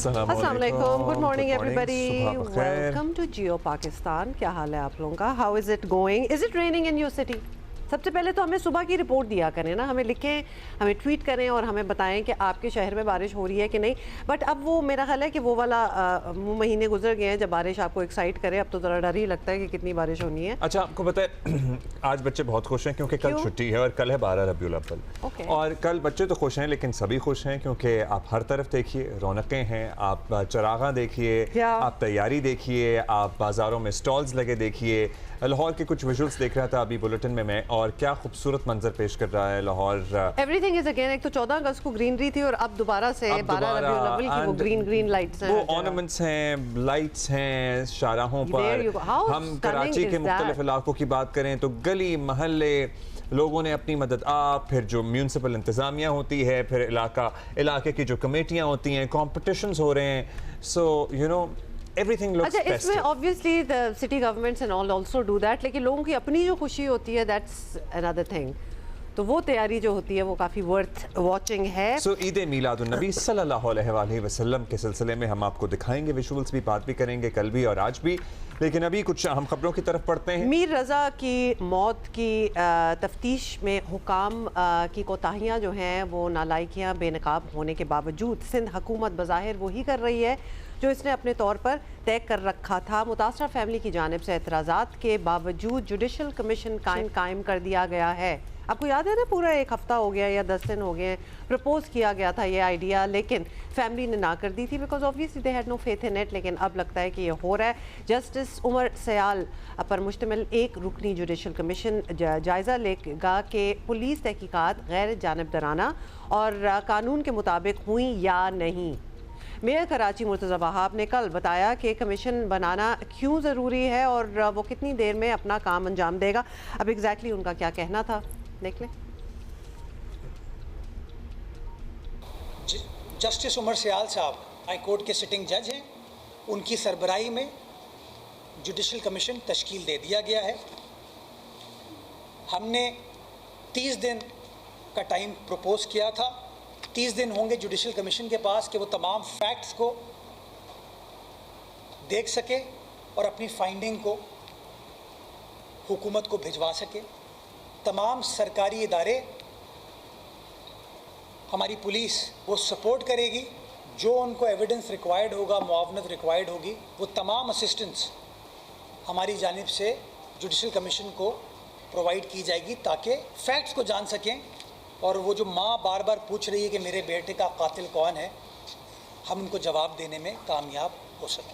अस्सलाम वालेकुम, good morning everybody, welcome to Geo Pakistan. क्या हाल है आप लोगों का? How is it going? Is it raining in your city? सबसे पहले तो हमें सुबह की रिपोर्ट दिया करें ना, हमें लिखें, हमें ट्वीट करें और हमें बताएं कि आपके शहर में बारिश हो रही है कि नहीं। बट अब वो मेरा ख्याल है कि वो वाला महीने गुजर गए हैं जब बारिश आपको एक्साइट करे। अब तो ज़रा डर ही लगता है कि कितनी बारिश होनी है। अच्छा, आपको पता है आज बच्चे बहुत खुश हैं क्योंकि कल छुट्टी है और कल है 12 रबीउल अव्वल। और कल बच्चे तो खुश हैं लेकिन सभी खुश हैं क्योंकि आप हर तरफ देखिए रौनकें हैं, आप चरागा देखिए, आप तैयारी देखिए, आप बाज़ारों में स्टॉल्स लगे देखिए। लाहौर के कुछ विजुअल्स देख रहा था अभी बुलेटिन में मैं, और क्या खूबसूरत मंजर पेश कर रहा है लाहौर। Everything is again. एक तो 14 अगस्त को ग्रीनरी थी और अब दोबारा से 12 रबीउल अव्वल की वो ग्रीन लाइट्स हैं, वो ऑर्नामेंट्स हैं, लाइट्स हैं शाहराहों पर। हम कराची के मुख्तलिफ इलाकों की बात करें तो गली महल्ले लोगों ने अपनी मदद फिर जो म्यूनसिपल इंतज़ामिया होती है, फिर इलाके की जो कमेटियाँ होती हैं, कॉम्पिटिशन्स हो रहे हैं। So you know everything looks festive. इसमें obviously the city governments and all also do that, लेकिन लोगों की अपनी जो खुशी होती है that's another thing। तो वो तैयारी जो होती है वो काफ़ी वर्थ वॉचिंग है। सो ईद मिलादुन नबी सल्लल्लाहु अलैहि वसल्लम के सिलसिले में हम आपको दिखाएंगे विजुअल्स भी, बात भी करेंगे कल भी और आज भी। लेकिन अभी कुछ अहम खबरों की तरफ पढ़ते हैं। मीर रज़ा की मौत की तफ्तीश में हुकाम की कोताहियाँ जो हैं वो नालायकियाँ बेनकाब होने के बावजूद सिंध हुकूमत बज़ाहिर वही कर रही है जो इसने अपने तौर पर तय कर रखा था। मुतासरा फैमिली की जानिब से एतराज़ात के बावजूद जुडिशल कमीशन कायम कर दिया गया है। आपको याद है ना, पूरा एक हफ्ता हो गया या 10 दिन हो गए, प्रपोज किया गया था ये आइडिया, लेकिन फैमिली ने ना कर दी थी because obviously they had no faith in it. लेकिन अब लगता है कि ये हो रहा है। जस्टिस उमर सयाल पर मुश्तमिल एक रुकनी जुडिशल कमीशन जायज़ा लेगा कि पुलिस तहकीकात गैर जानिबदाराना और कानून के मुताबिक हुई या नहीं। मेयर कराची मुर्तज़ा वहाब ने कल बताया कि कमीशन बनाना क्यों ज़रूरी है और वो कितनी देर में अपना काम अंजाम देगा। अब एग्जैक्टली उनका क्या कहना था देख लें। जस्टिस उमर सयाल साहब हाई कोर्ट के सिटिंग जज हैं, उनकी सरबराही में जुडिशल कमीशन तश्कील दे दिया गया है। हमने 30 दिन का टाइम प्रपोज किया था। 30 दिन होंगे जुडिशल कमीशन के पास कि वो तमाम फैक्ट्स को देख सके और अपनी फाइंडिंग को हुकूमत को भिजवा सके। तमाम सरकारी इदारे, हमारी पुलिस वो सपोर्ट करेगी, जो उनको एविडेंस रिक्वायर्ड होगा, मुआवनत रिक्वायर्ड होगी, वो तमाम असिस्टेंस हमारी जानिब से जुडिशल कमीशन को प्रोवाइड की जाएगी ताकि फैक्ट्स को जान सकें। और वो जो माँ बार बार पूछ रही है कि मेरे बेटे का कातिल कौन है, हम उनको जवाब देने में कामयाब हो सकें।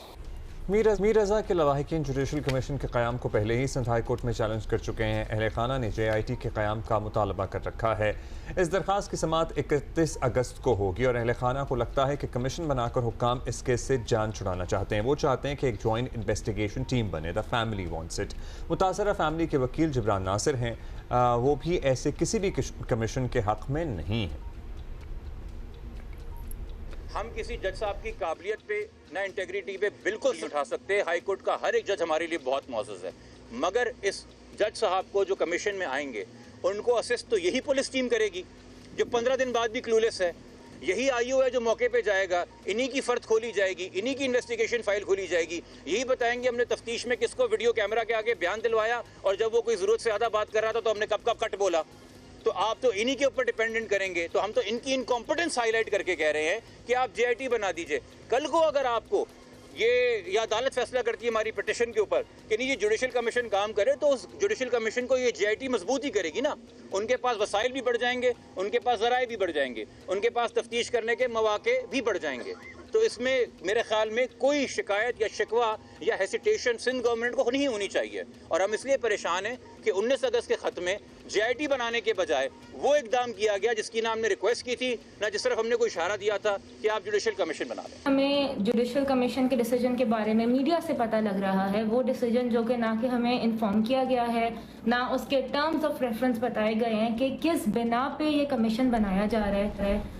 मीर रज़ा के लवाहिकीन जुडिशल कमीशन के क़याम को पहले ही सिंध हाई कोर्ट में चैलेंज कर चुके हैं। अहले खाना ने JIT के क़याम का मुतालबा कर रखा है। इस दरख्वास्त की समाअत 31 अगस्त को होगी और अहले खाना को लगता है कि कमीशन बनाकर हुक्काम इस केस से जान छुड़ाना चाहते हैं। वो चाहते हैं कि एक जॉइंट इन्वेस्टिगेशन टीम बने। The family wants it. मुतासरा फैमिली के वकील जबरान नासिर हैं, वो भी ऐसे किसी भी कमीशन के हक़ में नहीं है। हम किसी जज साहब की काबिलियत पे ना इंटेग्रिटी पे बिल्कुल नहीं उठा सकते। हाई कोर्ट का हर एक जज हमारे लिए बहुत मौजूद है, मगर इस जज साहब को जो कमीशन में आएंगे उनको असिस्ट तो यही पुलिस टीम करेगी जो 15 दिन बाद भी क्लूलेस है। यही IO है जो मौके पे जाएगा, इन्हीं की फ़र्द खोली जाएगी, इन्हीं की इन्वेस्टिगेशन फाइल खोली जाएगी। यही बताएंगे हमने तफ्तीश में किसको वीडियो कैमरा के आगे बयान दिलवाया और जब वो कोई ज़रूरत से ज़्यादा बात कर रहा था तो हमने कब कट बोला। तो आप तो इन्हीं के ऊपर डिपेंडेंट करेंगे। तो हम तो इनकी इनकॉम्पिटेंस हाईलाइट करके कह रहे हैं कि आप JIT बना दीजिए। कल को अगर आपको ये अदालत फैसला करती है हमारी पिटिशन के ऊपर कि नहीं ये जुडिशल कमीशन काम करे, तो उस जुडिशल कमीशन को ये JIT मजबूत ही करेगी ना। उनके पास वसाइल भी बढ़ जाएंगे, उनके पास ज़राए भी बढ़ जाएंगे, उनके पास तफ्तीश करने के मौके भी बढ़ जाएंगे। तो इसमें मेरे ख्याल में कोई शिकायत या शिकवा या हेसिटेशन सिंध गवर्नमेंट को नहीं होनी चाहिए। और हम इसलिए परेशान हैं कि 19 अगस्त के ख़त में JIT बनाने के बजाय वो इकदाम किया गया जिसकी ना हमने रिक्वेस्ट की थी, ना जिस तरफ हमने कोई इशारा दिया था कि आप जुडिशल कमीशन बना दें। हमें जुडिशल कमीशन के डिसीजन के बारे में मीडिया से पता लग रहा है, वो डिसीजन जो कि ना कि हमें इन्फॉर्म किया गया है, ना उसके टर्म्स ऑफ रेफरेंस बताए गए हैं कि किस बिना पे ये कमीशन बनाया जा रहा है।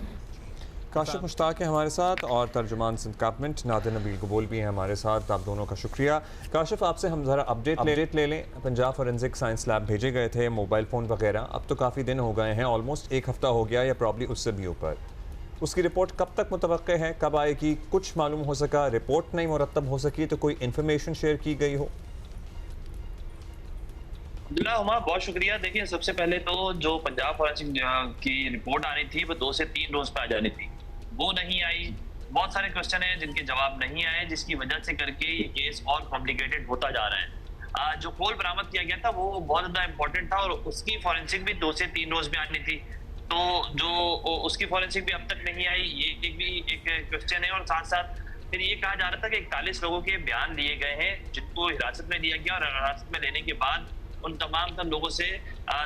काशिफ मुश्ताक है हमारे साथ और तर्जुमान सिंध गवर्नमेंट नादिर नबील कबूल भी हैं हमारे साथ। आप दोनों का शुक्रिया। काशिफ, आपसे हम ज़रा अपडेट ले लें। पंजाब फॉरेंसिक साइंस लैब भेजे गए थे मोबाइल फ़ोन वगैरह, अब तो काफ़ी दिन हो गए हैं, ऑलमोस्ट एक हफ़्ता हो गया या प्रॉब्ली उससे भी ऊपर। उसकी रिपोर्ट कब तक मुतवक्के है, कब आएगी? कुछ मालूम हो सका? रिपोर्ट नहीं मुरतब हो सकी तो कोई इन्फॉर्मेशन शेयर की गई हो? अब्दुल्ला हुमा, बहुत शुक्रिया। देखिए, सबसे पहले तो जो पंजाब फॉरेंसिक की रिपोर्ट आनी थी वो 2 से 3 रोज पे आ जानी थी, वो नहीं आई। बहुत सारे क्वेश्चन हैं जिनके जवाब नहीं आए, जिसकी वजह से करके ये केस और कॉम्प्लिकेटेड होता जा रहा है। जो कोल बरामद किया गया था वो बहुत ज्यादा इंपॉर्टेंट था और उसकी फॉरेंसिक भी 2 से 3 रोज में आनी थी, तो जो उसकी फॉरेंसिक भी अब तक नहीं आई, ये भी एक क्वेश्चन है। और साथ साथ फिर ये कहा जा रहा था कि 41 लोगों के बयान लिए गए हैं जिनको हिरासत में लिया गया और हिरासत में लेने के बाद उन तमाम लोगों से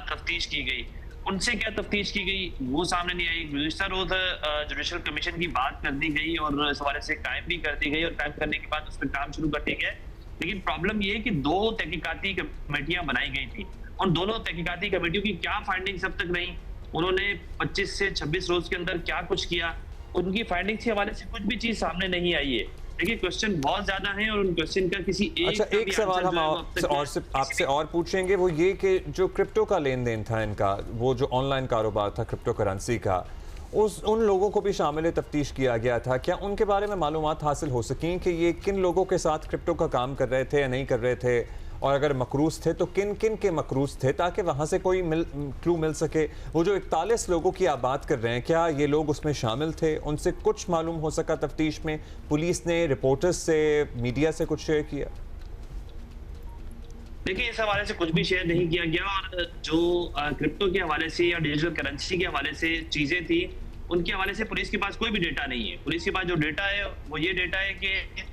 तफ्तीश की गई। उनसे क्या तफ्तीश की गई वो सामने नहीं आई। गुज़िश्ता रोज जुडिशल कमीशन की बात कर दी गई और इस हवाले से कायम भी कर दी गई और कायम करने के बाद उस पर काम शुरू कर दिया गया। लेकिन प्रॉब्लम ये है कि 2 तहकीकाती कमेटियां बनाई गई थी, उन दोनों तहकीकाती कमेटियों की क्या फाइंडिंग्स अब तक रही, उन्होंने 25 से 26 रोज के अंदर क्या कुछ किया, उनकी फाइंडिंग्स के हवाले से कुछ भी चीज सामने नहीं आई है। देखिए, क्वेश्चन बहुत ज्यादा हैं और उन क्वेश्चन का किसी एक सवाल हम आपसे और पूछेंगे, वो ये कि जो क्रिप्टो का लेन देन था इनका, वो जो ऑनलाइन कारोबार था क्रिप्टो करेंसी का, उन लोगों को भी शामिल तफ्तीश किया गया था। क्या उनके बारे में मालूमात हासिल हो सकी कि ये किन लोगों के साथ क्रिप्टो का काम कर रहे थे या नहीं कर रहे थे, और अगर मकरूज थे तो किन किन के मकरूज थे, ताकि वहाँ से कोई क्लू मिल सके? वो जो 41 लोगों की आप बात कर रहे हैं, क्या ये लोग उसमें शामिल थे? उनसे कुछ मालूम हो सका तफ्तीश में? पुलिस ने रिपोर्टर्स से, मीडिया से कुछ शेयर किया? देखिए, इस हवाले से कुछ भी शेयर नहीं किया गया और जो क्रिप्टो के हवाले से या डिजिटल करेंसी के हवाले से चीजें थी उनके हवाले से पुलिस के पास कोई भी डेटा नहीं है। पुलिस के पास जो डेटा है वो ये डेटा है कि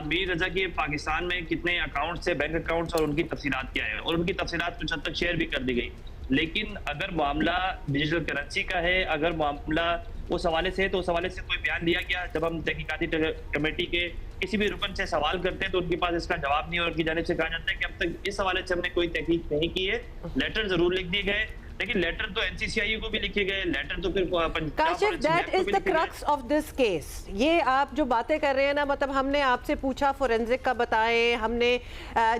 मीर रजा के पाकिस्तान में कितने अकाउंट्स है, बैंक अकाउंट्स, और उनकी तफसीलात क्या है, और उनकी तफसीलात कुछ हद तक शेयर भी कर दी गई। लेकिन अगर मामला डिजिटल करेंसी का है, अगर मामला उस हवाले से है तो उस हवाले से कोई बयान दिया गया? जब हम तहकीकाती कमेटी के किसी भी रुकन से सवाल करते हैं तो उनके पास इसका जवाब नहीं, और उनकी जानिब से कहा जाता है कि अब तक इस हवाले से हमने कोई तहकीक नहीं की है। लेटर जरूर लिख दिए गए, लेकिन लेटर तो एनसीसीआई को भी लिखे गए, लेटर तो फिर Kashif, that is the crux of this case. ये आप जो बातें कर रहे हैं ना, मतलब हमने आपसे पूछा फोरेंसिक का बताएं, हमने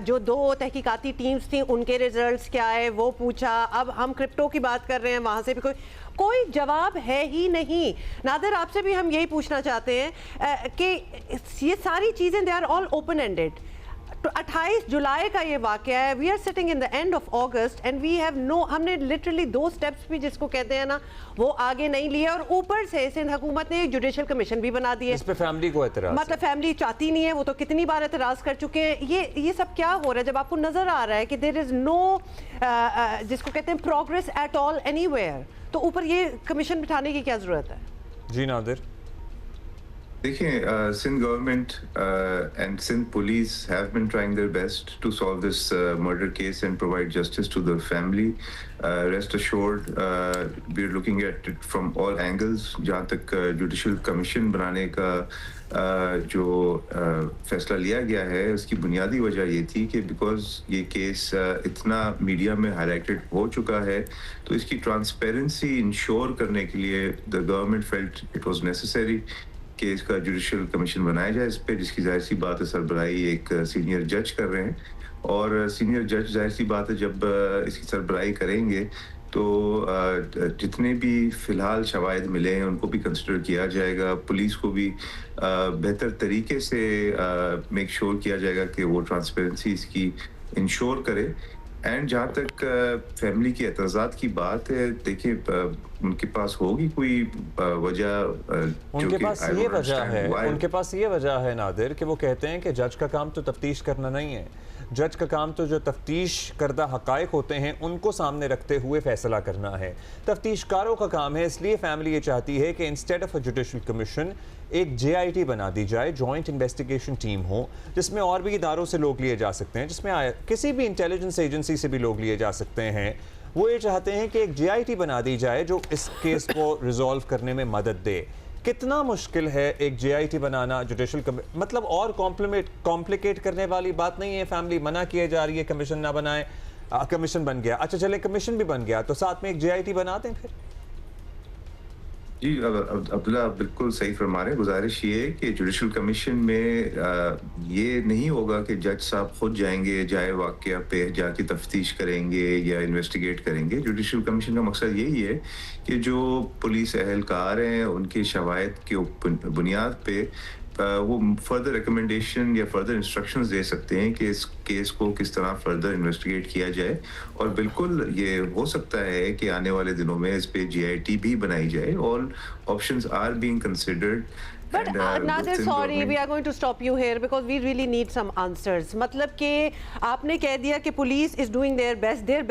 जो 2 तहकीकाती टीम्स थी उनके रिजल्ट्स क्या है वो पूछा, अब हम क्रिप्टो की बात कर रहे हैं, वहाँ से भी कोई जवाब है ही नहीं। नादिर, आपसे भी हम यही पूछना चाहते हैं कि ये सारी चीज़ें they are all open ended. 28 जुलाई का ये वाकया है, we are sitting in the end of August and we have no, हमने लिटरली 2 स्टेप्स भी जिसको कहते हैं ना वो आगे नहीं लिए, और ऊपर से सिंध हुकूमत ने एक जुडिशल कमीशन भी बना दी है। इस पे फैमिली को एतराज़, मतलब फैमिली चाहती नहीं है, वो तो कितनी बार एतराज़ कर चुके हैं। ये सब क्या हो रहा है जब आपको नजर आ रहा है कि देयर इज नो जिसको कहते हैं प्रोग्रेस एट ऑल एनीवेयर, तो ऊपर ये कमीशन बिठाने की क्या जरूरत है? जी नादिर, देखिए, Sindh government and Sindh police have been trying their best to solve this murder case and provide justice to the family. Rest assured, we are looking at it from all angles. जहाँ तक judicial commission बनाने का जो फैसला लिया गया है, उसकी बुनियादी वजह ये थी कि बिकॉज ये केस इतना मीडिया में हाईलाइटेड हो चुका है, तो इसकी ट्रांसपेरेंसी इंश्योर करने के लिए the government felt it was necessary कि इसका जुडिशियल कमीशन बनाया जाए इस पे, जिसकी जाहिर सी बात है सरबराही एक सीनियर जज कर रहे हैं, और सीनियर जज जाहिर सी बात है जब इसकी सरबराही करेंगे तो जितने भी फिलहाल शवाहिद मिले हैं उनको भी कंसिडर किया जाएगा, पुलिस को भी बेहतर तरीके से मेक श्योर किया जाएगा कि वो ट्रांसपेरेंसी इसकी इंश्योर करे। एंड जहाँ तक फैमिली की एतराज़ात की बात है, देखिए उनके पास होगी कोई वजह, उनके पास ये वजह है नादिर कि वो कहते हैं कि जज का काम तो तफ्तीश करना नहीं है, जज का काम तो जो तफ्तीश करदा हक़ाइक़ होते हैं उनको सामने रखते हुए फैसला करना है, तफ्तीशकारों का काम है। इसलिए फैमिली ये चाहती है कि instead of a judicial commission एक JIT बना दी जाए, जॉइंट इन्वेस्टिगेशन टीम हो, जिसमें और भी इदारों से लोग लिए जा सकते हैं, जिसमें किसी भी इंटेलिजेंस एजेंसी से भी लोग लिए जा सकते हैं। वो ये चाहते हैं कि एक JIT बना दी जाए जो इस केस को रिजॉल्व करने में मदद दे। कितना मुश्किल है एक JIT बनाना, जुडिशल मतलब और कॉम्प्लिकेट करने वाली बात नहीं है। फैमिली मना किए जा रही है कमीशन ना बनाए, कमीशन बन गया, अच्छा चले कमीशन भी बन गया तो साथ में एक JIT बना दें फिर। जी, अब्दुल्ला आप बिल्कुल सही फरमा रहे हैं। गुजारिश ये है कि जुडिशल कमीशन में ये नहीं होगा कि जज साहब खुद जाएंगे, जाए वाक़या पे जाके तफ्तीश करेंगे या इन्वेस्टिगेट करेंगे। जुडिशल कमीशन का मकसद यही है कि जो पुलिस एहलकार हैं उनकी शवाहिद के बुनियाद पे वो फर्दर रिकमेंडेशन या फर्दर इंस्ट्रक्शंस दे सकते हैं कि इस केस को किस तरह फर्दर इन्वेस्टिगेट किया जाए। और बिल्कुल ये हो सकता है कि आने वाले दिनों में इस पे GIT भी बनाई जाए। All options are being considered. But Nadir, sorry, we are going to stop you here because we really need some answers. मतलब कि आपने कह दिया कि police is doing their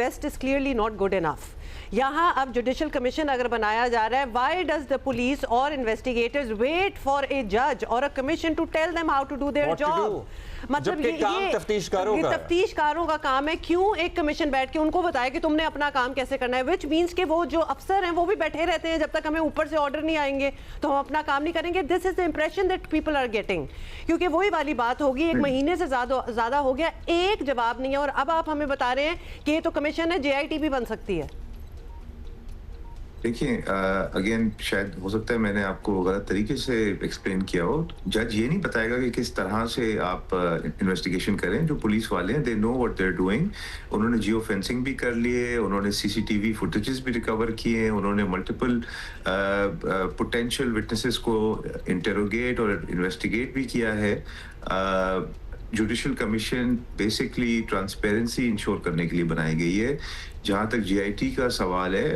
best is clearly not good enough. यहाँ अब judicial commission अगर बनाया जा रहा है, why does the police or investigators wait for a judge or a commission to tell them how to do their job? मतलब ये तफ्तीशकारों का काम है। क्यों एक कमीशन बैठ के उनको बताए कि तुमने अपना काम कैसे करना है, विच मीन्स के वो जो अफसर हैं वो भी बैठे रहते हैं जब तक हमें ऊपर से ऑर्डर नहीं आएंगे तो हम अपना काम नहीं करेंगे। This is the impression that people are getting, क्योंकि वही वाली बात होगी, एक महीने से ज्यादा हो गया, एक जवाब नहीं है। और अब आप हमें बता रहे हैं कि ये तो कमीशन है, JIT भी बन सकती है। देखिए, अगेन शायद हो सकता है मैंने आपको गलत तरीके से एक्सप्लेन किया हो। जज ये नहीं बताएगा कि किस तरह से आप इन्वेस्टिगेशन करें। जो पुलिस वाले हैं, they know what they are doing. उन्होंने जियो फेंसिंग भी कर लिए, उन्होंने CCTV फुटेजेस भी रिकवर किए, उन्होंने मल्टीपल पोटेंशियल विटनेसेस को इंटेरोगेट और इन्वेस्टिगेट भी किया है। Judicial commission basically transparency ensure करने के लिए बनाई गई है। जहाँ तक GIT का सवाल है,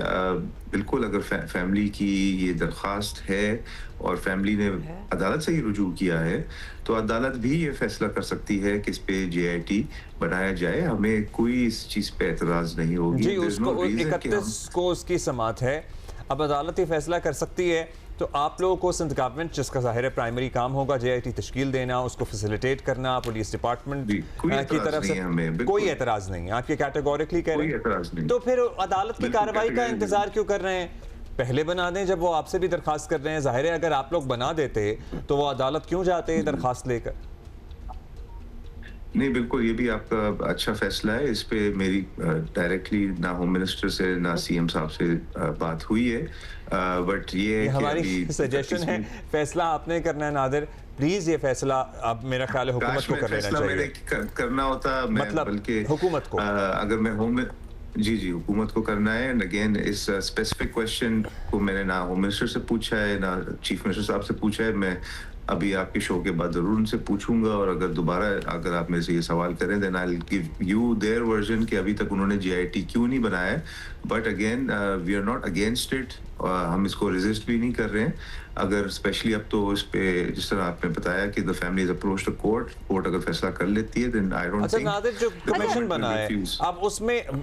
बिल्कुल अगर फैमिली की ये दरख्वास्त है और फैमिली ने अदालत से ही रुजू किया है तो अदालत भी ये फैसला कर सकती है कि इस पे JIT बनाया जाए। हमें कोई इस चीज़ पे एतराज़ नहीं होगी जी। उसको 31 को उसकी समात है, अब अदालत ये फैसला कर सकती है। तो आप लोगों को सिंध गवर्नमेंट, जिसका ज़ाहिर है प्राइमरी काम होगा JIT तश्कील देना, उसको फैसिलिटेट करना, पुलिस डिपार्टमेंट की तरफ से कोई एतराज़ नहीं है। आप ये कैटेगोरिकली कह रहे हैं, तो फिर अदालत की कार्रवाई का इंतजार क्यों कर रहे हैं? पहले बना दें जब वो आपसे भी दरखास्त कर रहे हैं। ज़ाहिर है अगर आप लोग बना देते तो वो अदालत क्यों जाते हैं दरखास्त लेकर? नहीं, बिल्कुल ये भी आपका अच्छा फैसला है। इस पे मेरी डायरेक्टली ना होम मिनिस्टर से ना CM साहब से बात हुई है। बट ये हमारी सजेशन है, फैसला आपने करना है नादिर, प्लीज ये फैसला अब मेरा ख्याल है हुकूमत को कर लेना चाहिए। करना होता मतलब बल्कि हुकूमत को, अगर मैं जी हुकूमत को करना है। एंड अगेन इस स्पेसिफिक क्वेश्चन को मैंने ना होम मिनिस्टर से पूछा है ना चीफ मिनिस्टर साहब से पूछा है। मैं अभी आपके शो के बाद जरूर उनसे पूछूंगा, और अगर दोबारा अगर आप मेरे से ये सवाल करें then I will give you their version कि अभी तक उन्होंने GIT क्यों नहीं बनाया है। But again we are not against it, हम इसको रेजिस्ट भी नहीं कर रहे हैं। अगर स्पेशली अब तो इस पे जिस तरह आपने बताया कि the family is approached the court अगर फैसला कर लेती है then I don't think. Nadir, जो कमीशन बना है अब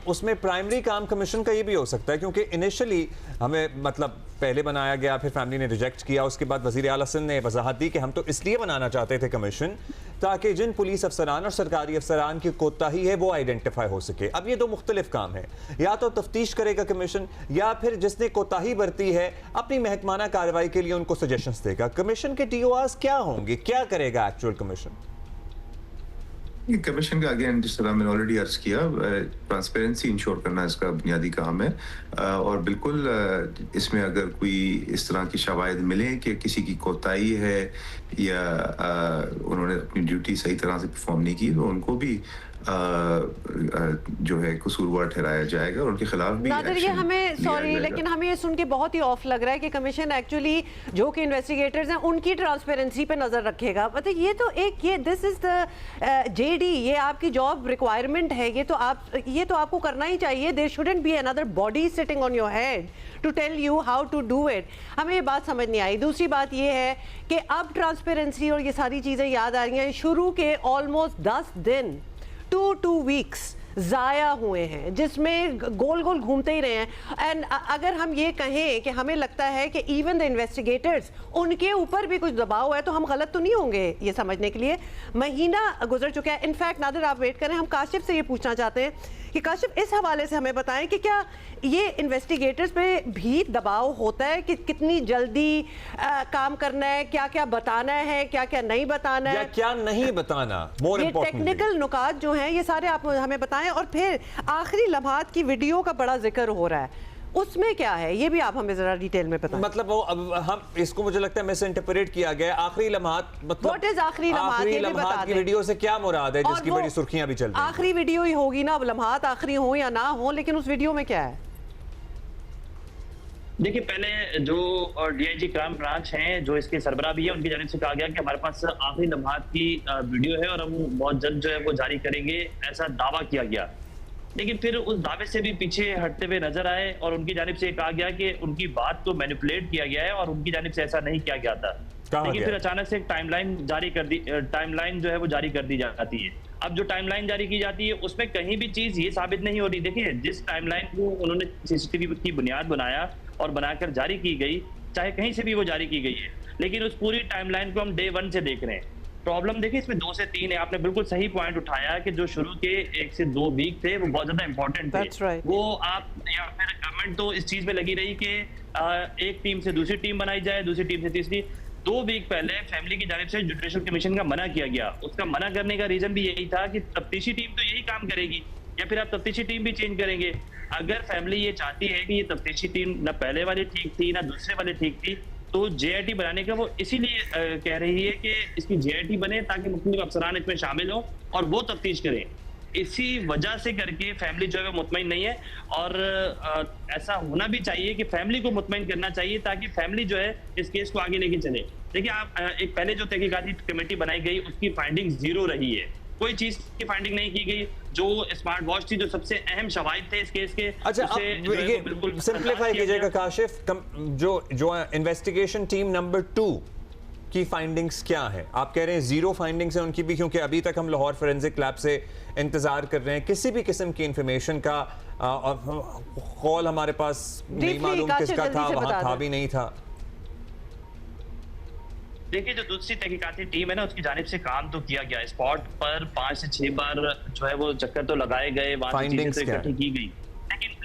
उसमें प्राइमरी काम कमीशन का ये भी हो सकता है, क्योंकि इनिशियली हमें मतलब पहले बनाया गया, फिर फैमिली ने रिजेक्ट किया, उसके बाद वज़ीर आला सिंध ने वजाहत दी कि हम तो इसलिए बनाना चाहते थे कमीशन ताकि जिन पुलिस अफसरान और सरकारी अफसरान की कोताही है वो आइडेंटिफाई हो सके। अब ये दो मुख्तलिफ काम है, या तो तफ्तीश करेगा कमीशन या फिर जिसने कोताही बरती है अपनी महकमाना कार्रवाई के लिए उनको सजेशंस देगा। कमीशन के TORs क्या होंगे, क्या करेगा एक्चुअल कमीशन? कमीशन का अगेन जिस तरह मैंने ऑलरेडी अर्ज किया, ट्रांसपेरेंसी इंश्योर करना इसका बुनियादी काम है। और बिल्कुल इसमें अगर कोई इस तरह की शवाहिद मिले कि किसी की कोताही है या उन्होंने अपनी ड्यूटी सही तरह से परफॉर्म नहीं की, तो उनको भी जो है कसूरवार ठहराया जाएगा और उनके खिलाफ भी नादिर, ये हमें सॉरी लेकिन हमें ये सुन के बहुत ही ऑफ लग रहा है कि कमीशन एक्चुअली जो कि इन्वेस्टिगेटर्स हैं उनकी ट्रांसपेरेंसी पे नजर रखेगा। मतलब ये तो एक ये दिस इज द JD, ये आपकी जॉब रिक्वायरमेंट है, ये तो आपको करना ही चाहिए। There shouldn't be another body sitting on your head to tell you how to do it. हमें ये बात समझ नहीं आई। दूसरी बात ये है कि अब ट्रांसपेरेंसी और ये सारी चीज़ें याद आ रही हैं। शुरू के ऑलमोस्ट 10 दिन 2 वीक्स ज़ाया हुए हैं जिसमें गोल गोल घूमते ही रहे हैं। एंड अगर हम ये कहें कि हमें लगता है कि इवन द इन्वेस्टिगेटर्स उनके ऊपर भी कुछ दबाव है, तो हम गलत तो नहीं होंगे ये समझने के लिए। महीना गुजर चुका है। इनफैक्ट नादिर आप वेट करें, हम काशिफ से ये पूछना चाहते हैं कि काशिफ इस हवाले से हमें बताएं कि क्या ये इन्वेस्टिगेटर्स पे भी दबाव होता है कि कितनी जल्दी काम करना है, क्या क्या बताना है, क्या क्या नहीं बताना है, क्या नहीं बताना, ये टेक्निकल नुकात जो हैं ये सारे आप हमें बताएं। और फिर आखिरी लम्हात की वीडियो का बड़ा जिक्र हो रहा है, उसमें क्या है ये भी आप हमें जरा डिटेल में बताएं। मतलब वो अब हम इसको मुझे लगता है मिस इंटरप्रेट किया गया। आखिरी लम्हात मतलब What is आखिरी लम्हात, ये भी बता की दें। वीडियो से क्या मुराद है और जिसकी वो बड़ी सुर्खियां भी चल रही हैं? आखिरी वीडियो ही होगी ना, अब लम्हात आखिरी हो या ना हो, लेकिन उस वीडियो में क्या है? देखिए, पहले जो डीआईजी क्राइम ब्रांच हैं, जो इसके सरबराह भी है, उनकी जानिब से कहा गया कि हमारे पास आखिरी लम्हात की वीडियो है और हम बहुत जल्द जो है वो जारी करेंगे, ऐसा दावा किया गया। लेकिन फिर उस दावे से भी पीछे हटते हुए नजर आए और उनकी जानिब से कहा गया कि उनकी बात को मैनिपुलेट किया गया है और उनकी जानिब से ऐसा नहीं किया गया था। लेकिन फिर अचानक से एक टाइमलाइन जो है वो जारी कर दी जाती है। अब जो टाइमलाइन जारी की जाती है उसमें कहीं भी चीज ये साबित नहीं हो रही। देखिए, जिस टाइमलाइन को उन्होंने सीसीटीवी की बुनियाद बनाया और बनाकर जारी की गई, चाहे कहीं से भी वो जारी की गई है, लेकिन उस पूरी टाइमलाइन को हम डे 1 से देख रहे हैं। प्रॉब्लम देखिए इसमें 2 से 3 है। आपने बिल्कुल सही पॉइंट उठाया कि जो शुरू के 1 से 2 वीक थे वो बहुत ज्यादा इंपॉर्टेंट थे। वो आप या फिर गवर्नमेंट तो इस चीज में लगी रही कि एक टीम से दूसरी टीम बनाई जाए, दूसरी टीम से तीसरी। 2 वीक पहले फैमिली की जानिब से जुडिशल कमीशन का मना किया गया। उसका मना करने का रीजन भी यही था कि तफ्तीशी टीम तो यही काम करेगी, या फिर आप तफ्तीशी टीम भी चेंज करेंगे। अगर फैमिली ये चाहती है कि ये तफ्तीशी टीम ना पहले वाली ठीक थी ना दूसरे वाले ठीक थी, तो जेआईटी बनाने का वो इसीलिए कह रही है कि इसकी जेआईटी बने ताकि मुख्तलिफ अफसरान इसमें शामिल हो और वो तफ्तीश करें। इसी वजह से करके फैमिली जो है वो मुतमईन नहीं है और ऐसा होना भी चाहिए कि फैमिली को मुतमईन करना चाहिए ताकि फैमिली जो है इस केस को आगे लेके चले। देखिए, आप एक पहले जो तहकीकाती कमेटी बनाई गई उसकी फाइंडिंग 0 रही है, कोई चीज की फाइंडिंग नहीं की गई। जो स्मार्ट वॉच थी, जो सबसे अहम शवाहिद थे इस केस के, अच्छा ये बिल्कुल सिंपलीफाई कीजिएगा काशिफ, जो इन्वेस्टिगेशन टीम नंबर 2 की फाइंडिंग्स क्या है? आप कह रहे हैं 0 फाइंडिंग्स है उनकी भी, क्योंकि अभी तक हम लाहौर फोरेंसिक लैब से इंतजार कर रहे हैं किसी भी किस्म की इंफॉर्मेशन का। कॉल हमारे पास नहीं मालूम किसका था, वहां था भी नहीं था। देखिए, जो दूसरी तहकीकाती टीम है ना, उसकी जानिब से काम तो किया गया। स्पॉट पर 5 से 6 बार जो है वो चक्कर तो लगाए गए, वहां से चीजें इकट्ठी की गई,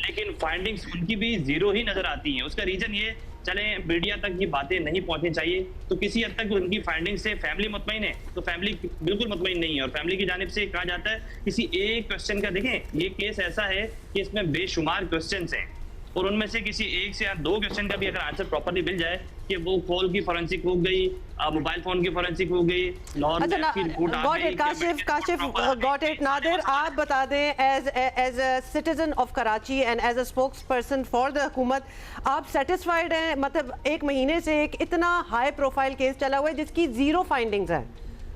लेकिन फाइंडिंग्स उनकी भी 0 ही नजर आती हैं। उसका रीजन ये, चले मीडिया तक ये बातें नहीं पहुंचनी चाहिए, तो किसी हद तक उनकी फाइंडिंग से फैमिली मुतमईन है, तो फैमिली बिल्कुल मुतमईन नहीं है। और फैमिली की जानिब से कहा जाता है किसी एक क्वेश्चन का, देखें ये केस ऐसा है कि इसमें बेशुमार क्वेश्चंस हैं और उनमें से किसी 1 से या 2 क्वेश्चन का भी अगर आंसर प्रॉपर्ली मिल जाए कि वो कॉल की फॉरेंसिक हो गई, मोबाइल फोन की फॉरेंसिक हो गई, काशिफ गॉट इट। नादिर, आप बता दें as a citizen of Karachi and as a spokesperson for the हुकूमत, आप सेटिस्फाइड हैं? मतलब 1 महीने से एक इतना हाई प्रोफाइल केस चला हुआ है जिसकी 0 फाइंडिंग्स हैं।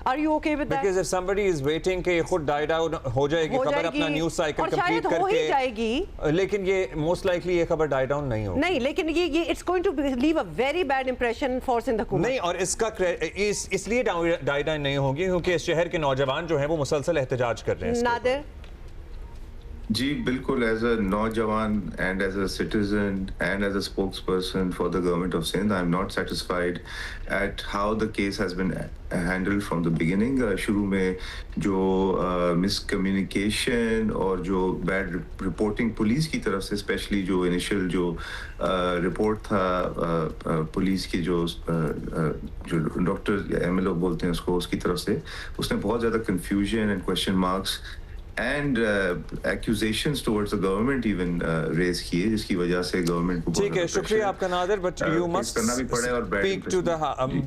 Are you okay with that? Because if somebody is waiting कि खुद die down हो जाएगी खबर, अपना न्यूज़ साइकिल कंप्लीट करके, हो ही जाएगी, लेकिन ये मोस्ट लाइकली ये खबर डाई डाउन नहीं होगी। नहीं, लेकिन ये it's going to leave a very bad impression for Sindh हुकूमत। नहीं, और इसका इसलिए डाई डाउन नहीं होगी क्योंकि इस शहर के नौजवान जो हैं वो मुसलसल एहतजाज कर रहे हैं। नादिर जी बिल्कुल, एज अ नौजवान and as a citizen and as a spokesperson for the government of Sindh, I am not satisfied at how the case has been handled from the beginning. शुरू में जो मिसकम्युनिकेशन और जो बैड रिपोर्टिंग पुलिस की तरफ से, specially जो initial जो रिपोर्ट था पुलिस की, जो डॉक्टर एमएलओ बोलते हैं उसको, उसकी तरफ से उसने बहुत ज़्यादा confusion and question marks and accusations towards the government even raise किए, जिसकी वजह से गवर्नमेंट को ठीक है। शुक्रिया आपका Nadir, but you must speak